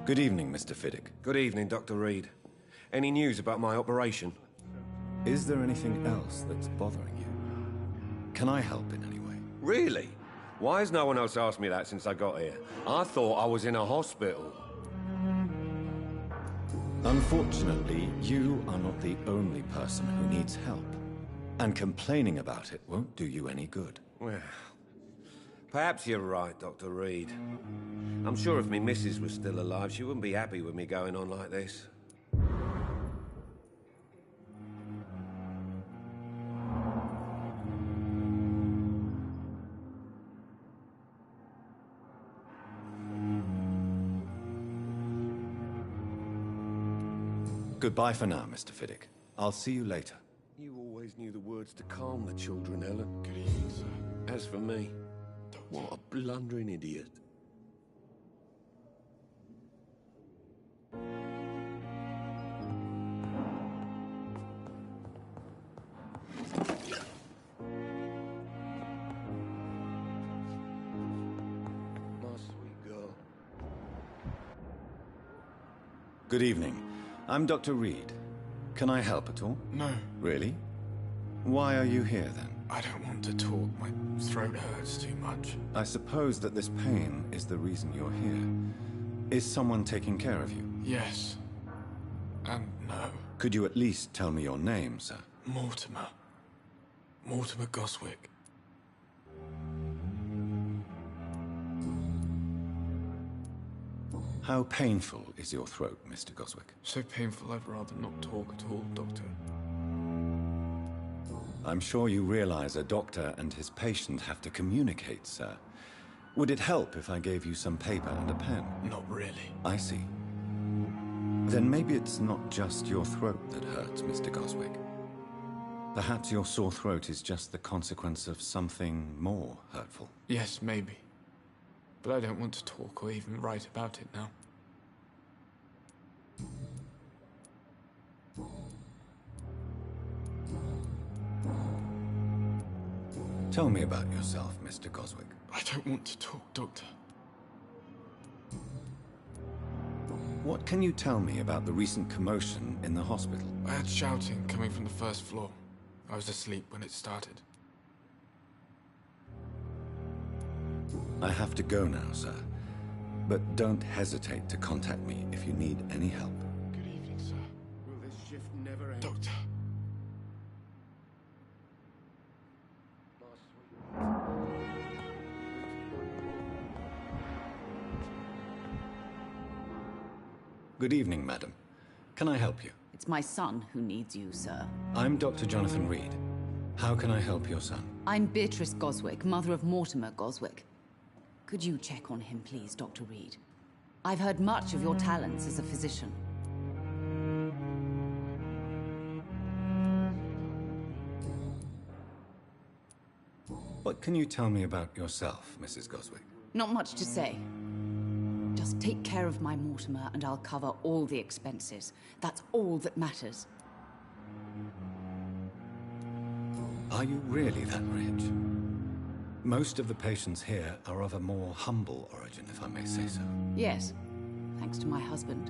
Good evening, Mr. Fiddick. Good evening, Dr. Reed. Any news about my operation? Is there anything else that's bothering you? Can I help in any way? Really? Why has no one else asked me that since I got here? I thought I was in a hospital. Unfortunately, you are not the only person who needs help. And complaining about it won't do you any good. Well, perhaps you're right, Dr. Reed. I'm sure if me missus was still alive, she wouldn't be happy with me going on like this. Goodbye for now, Mr. Fiddick. I'll see you later. You always knew the words to calm the children, Ellen. Good evening, sir. As for me, what a blundering idiot. My sweet girl. Good evening. I'm Dr. Reed. Can I help at all? No. Really? Why are you here, then? I don't want to talk. My throat hurts too much. I suppose that this pain is the reason you're here. Is someone taking care of you? Yes. And no. Could you at least tell me your name, sir? Mortimer. Mortimer Goswick. How painful is your throat, Mr. Goswick? So painful I'd rather not talk at all, Doctor. I'm sure you realize a doctor and his patient have to communicate, sir. Would it help if I gave you some paper and a pen? Not really. I see. Then maybe it's not just your throat that hurts, Mr. Goswick. Perhaps your sore throat is just the consequence of something more hurtful. Yes, maybe. But I don't want to talk or even write about it now. Tell me about yourself, Mr. Goswick. I don't want to talk, Doctor. What can you tell me about the recent commotion in the hospital? I had shouting coming from the first floor. I was asleep when it started. I have to go now, sir. But don't hesitate to contact me if you need any help. Good evening, sir. Will this shift never end? Doctor. Good evening, madam. Can I help you? It's my son who needs you, sir. I'm Dr. Jonathan Reed. How can I help your son? I'm Beatrice Goswick, mother of Mortimer Goswick. Could you check on him, please, Dr. Reed? I've heard much of your talents as a physician. What can you tell me about yourself, Mrs. Goswick? Not much to say. Just take care of my Mortimer and I'll cover all the expenses. That's all that matters. Are you really that rich? Most of the patients here are of a more humble origin, if I may say so. Yes, thanks to my husband.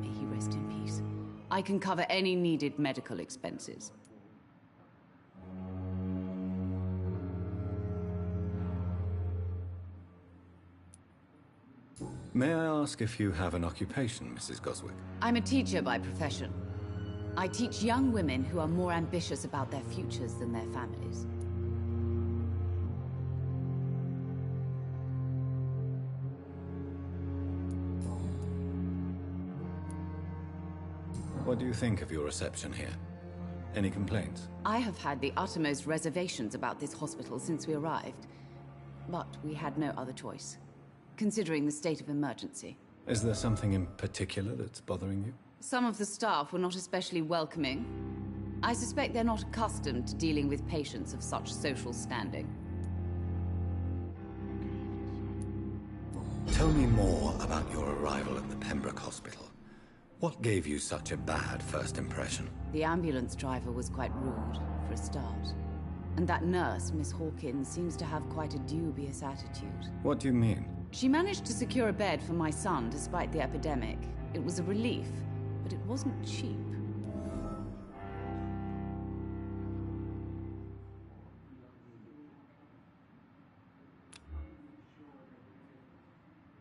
May he rest in peace. I can cover any needed medical expenses. May I ask if you have an occupation, Mrs. Goswick? I'm a teacher by profession. I teach young women who are more ambitious about their futures than their families. What do you think of your reception here? Any complaints? I have had the uttermost reservations about this hospital since we arrived. But we had no other choice, considering the state of emergency. Is there something in particular that's bothering you? Some of the staff were not especially welcoming. I suspect they're not accustomed to dealing with patients of such social standing. Tell me more about your arrival at the Pembroke Hospital. What gave you such a bad first impression? The ambulance driver was quite rude, for a start. And that nurse, Miss Hawkins, seems to have quite a dubious attitude. What do you mean? She managed to secure a bed for my son despite the epidemic. It was a relief, but it wasn't cheap.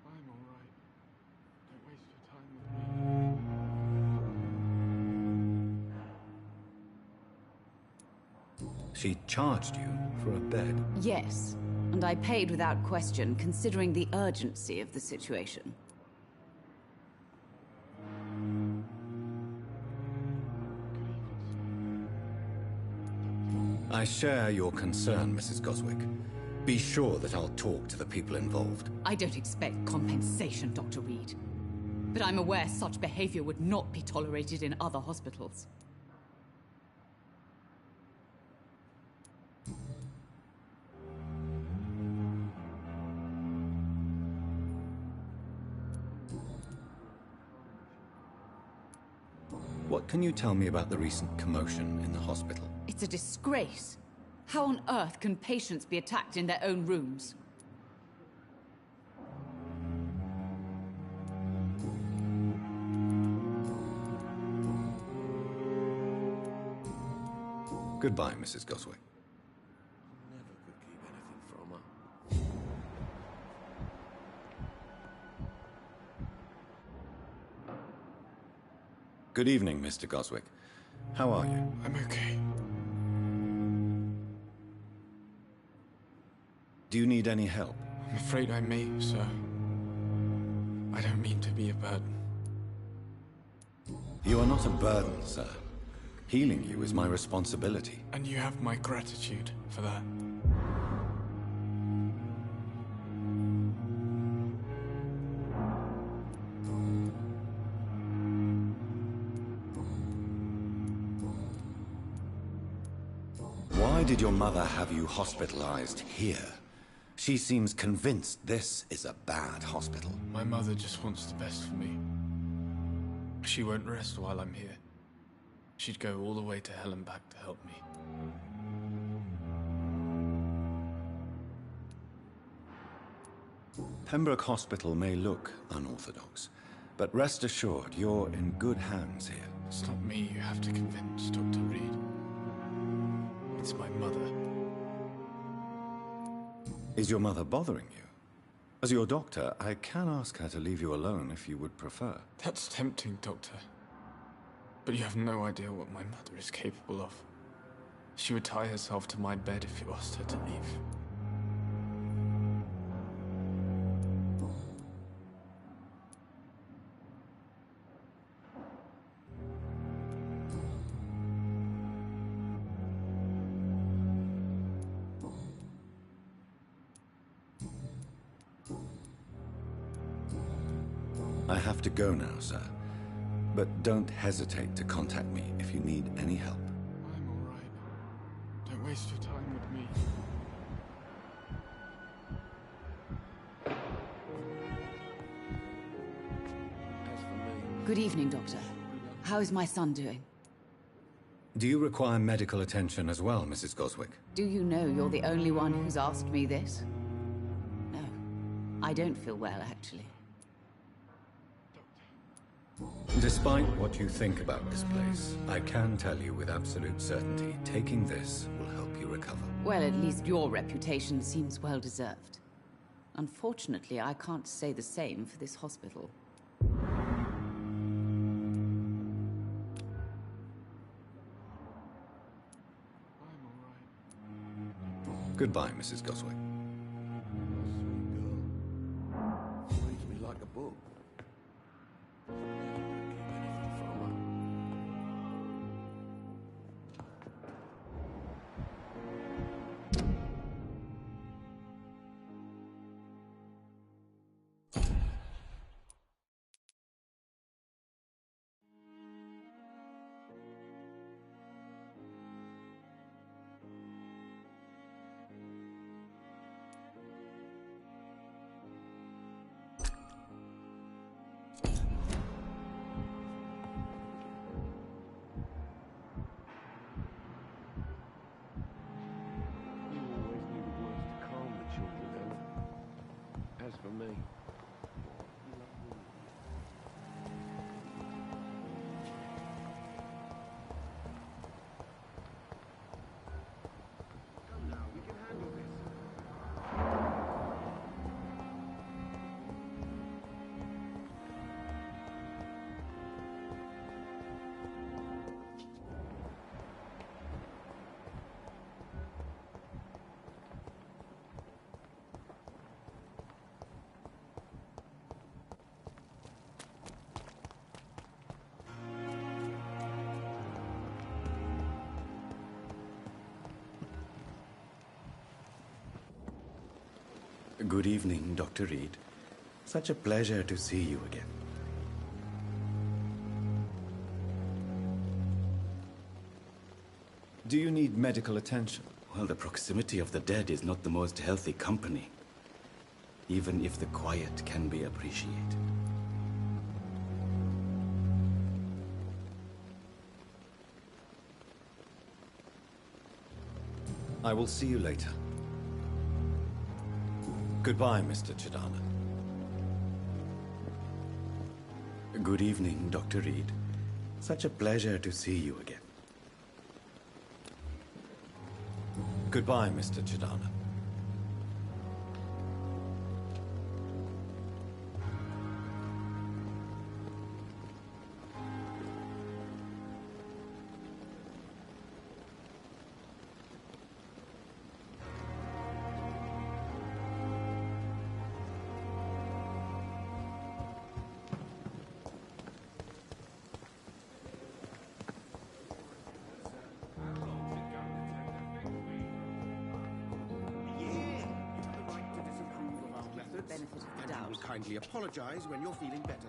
I'm all right. Don't waste your time with me. She charged you for a bed? Yes, and I paid without question, considering the urgency of the situation. I share your concern, Mrs. Goswick. Be sure that I'll talk to the people involved. I don't expect compensation, Dr. Reed. But I'm aware such behavior would not be tolerated in other hospitals. What can you tell me about the recent commotion in the hospital? It's a disgrace. How on earth can patients be attacked in their own rooms? Goodbye, Mrs. Goswick. Never could keep anything from her. Good evening, Mr. Goswick. How are you? I'm okay. Do you need any help? I'm afraid I may, sir. I don't mean to be a burden. You are not a burden, sir. Healing you is my responsibility. And you have my gratitude for that. Why did your mother have you hospitalized here? She seems convinced this is a bad hospital. My mother just wants the best for me. She won't rest while I'm here. She'd go all the way to hell and back to help me. Pembroke Hospital may look unorthodox, but rest assured you're in good hands here. It's not me you have to convince, Dr. Reed. It's my mother. Is your mother bothering you? As your doctor, I can ask her to leave you alone if you would prefer. That's tempting, Doctor. But you have no idea what my mother is capable of. She would tie herself to my bed if you asked her to leave. I have to go now, sir. But don't hesitate to contact me if you need any help. I'm all right. Don't waste your time with me. Good evening, Doctor. How is my son doing? Do you require medical attention as well, Mrs. Goswick? Do you know you're the only one who's asked me this? No. I don't feel well, actually. Despite what you think about this place, I can tell you with absolute certainty, taking this will help you recover. Well, at least your reputation seems well deserved. Unfortunately, I can't say the same for this hospital. Goodbye, Mrs. Goswick. Reads me like a book. As for me, come now, we can handle this. Good evening, Dr. Reed. Such a pleasure to see you again. Do you need medical attention? Well, the proximity of the dead is not the most healthy company, even if the quiet can be appreciated. I will see you later. Goodbye, Mr. Chidana. Good evening, Dr. Reed. Such a pleasure to see you again. Goodbye, Mr. Chidana. Kindly apologize when you're feeling better.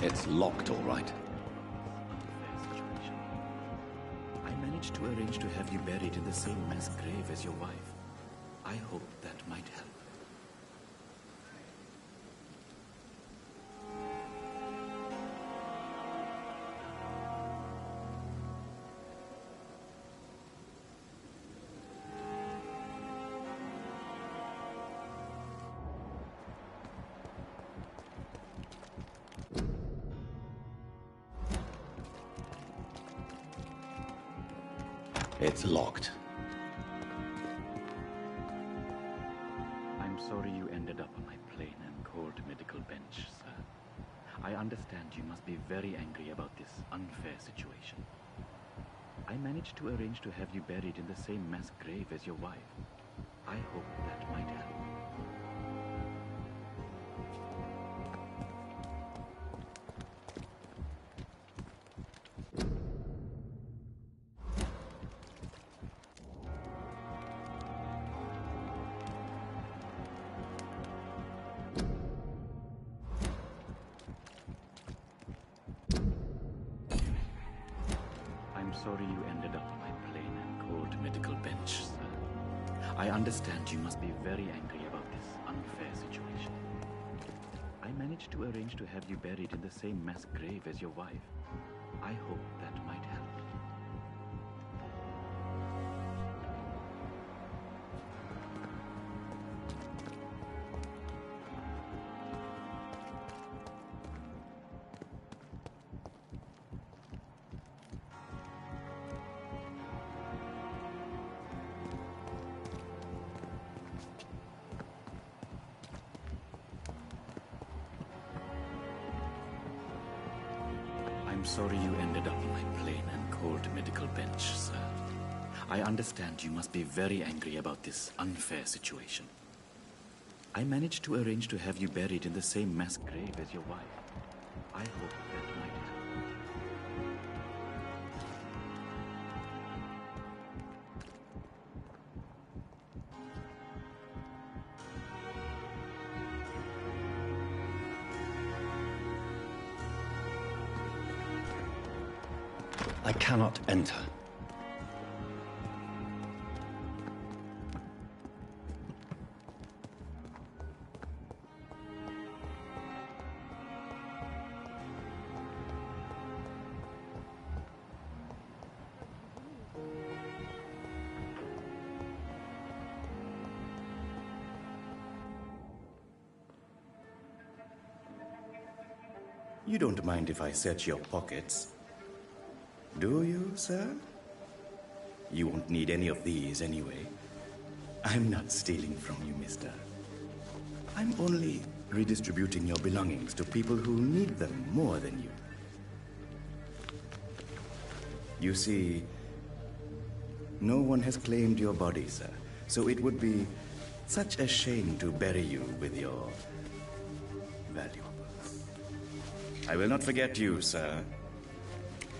It's locked, all right. I managed to arrange to have you buried in the same mass grave as your wife. I hope that might help. It's locked. I'm sorry you ended up on my plain and cold medical bench, sir. I understand you must be very angry about this unfair situation. I managed to arrange to have you buried in the same mass grave as your wife. I hope that might help. I'm sorry you ended up on my plain and cold medical bench, sir. I understand you must be very angry about this unfair situation. I managed to arrange to have you buried in the same mass grave as your wife. I hope that might help. I'm sorry you ended up on my plain and cold medical bench, sir. I understand you must be very angry about this unfair situation. I managed to arrange to have you buried in the same mass grave as your wife. I hope that might help. I cannot enter. You don't mind if I search your pockets, do you, sir? You won't need any of these anyway. I'm not stealing from you, mister. I'm only redistributing your belongings to people who need them more than you. You see, no one has claimed your body, sir, so it would be such a shame to bury you with your valuables. I will not forget you, sir.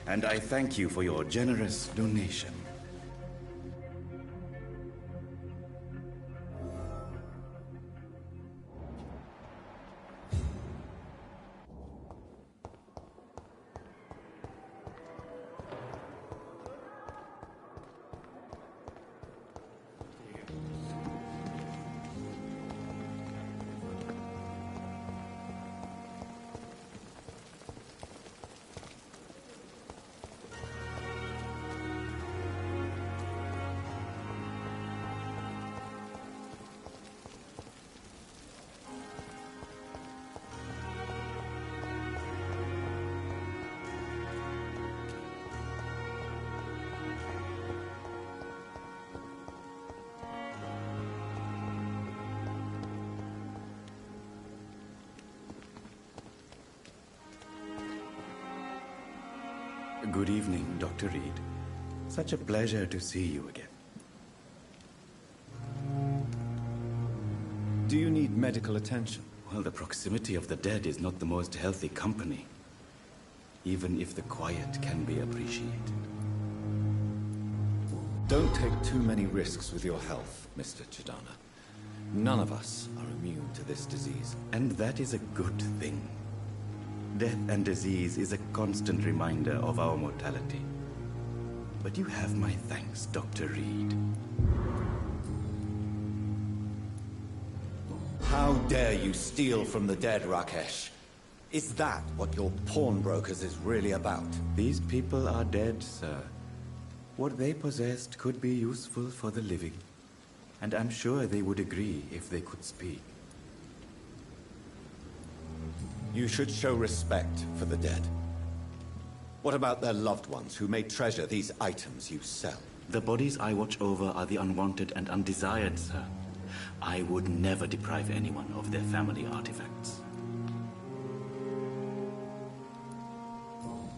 And I thank you for your generous donation. Good evening, Dr. Reed. Such a pleasure to see you again. Do you need medical attention? Well, the proximity of the dead is not the most healthy company, even if the quiet can be appreciated. Don't take too many risks with your health, Mr. Chidana. None of us are immune to this disease. And that is a good thing. Death and disease is a constant reminder of our mortality. But you have my thanks, Dr. Reed. How dare you steal from the dead, Rakesh? Is that what your pawnbrokers is really about? These people are dead, sir. What they possessed could be useful for the living. And I'm sure they would agree if they could speak. You should show respect for the dead. What about their loved ones who may treasure these items you sell? The bodies I watch over are the unwanted and undesired, sir. I would never deprive anyone of their family artifacts.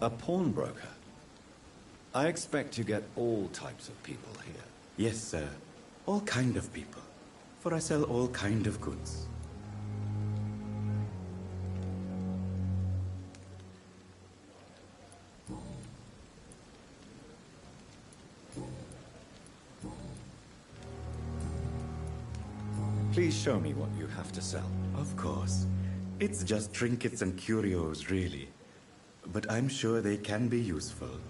A pawnbroker? I expect you get all types of people here. Yes, sir. All kind of people. For I sell all kind of goods. Please show me what you have to sell. Of course. It's just trinkets and curios, really. But I'm sure they can be useful.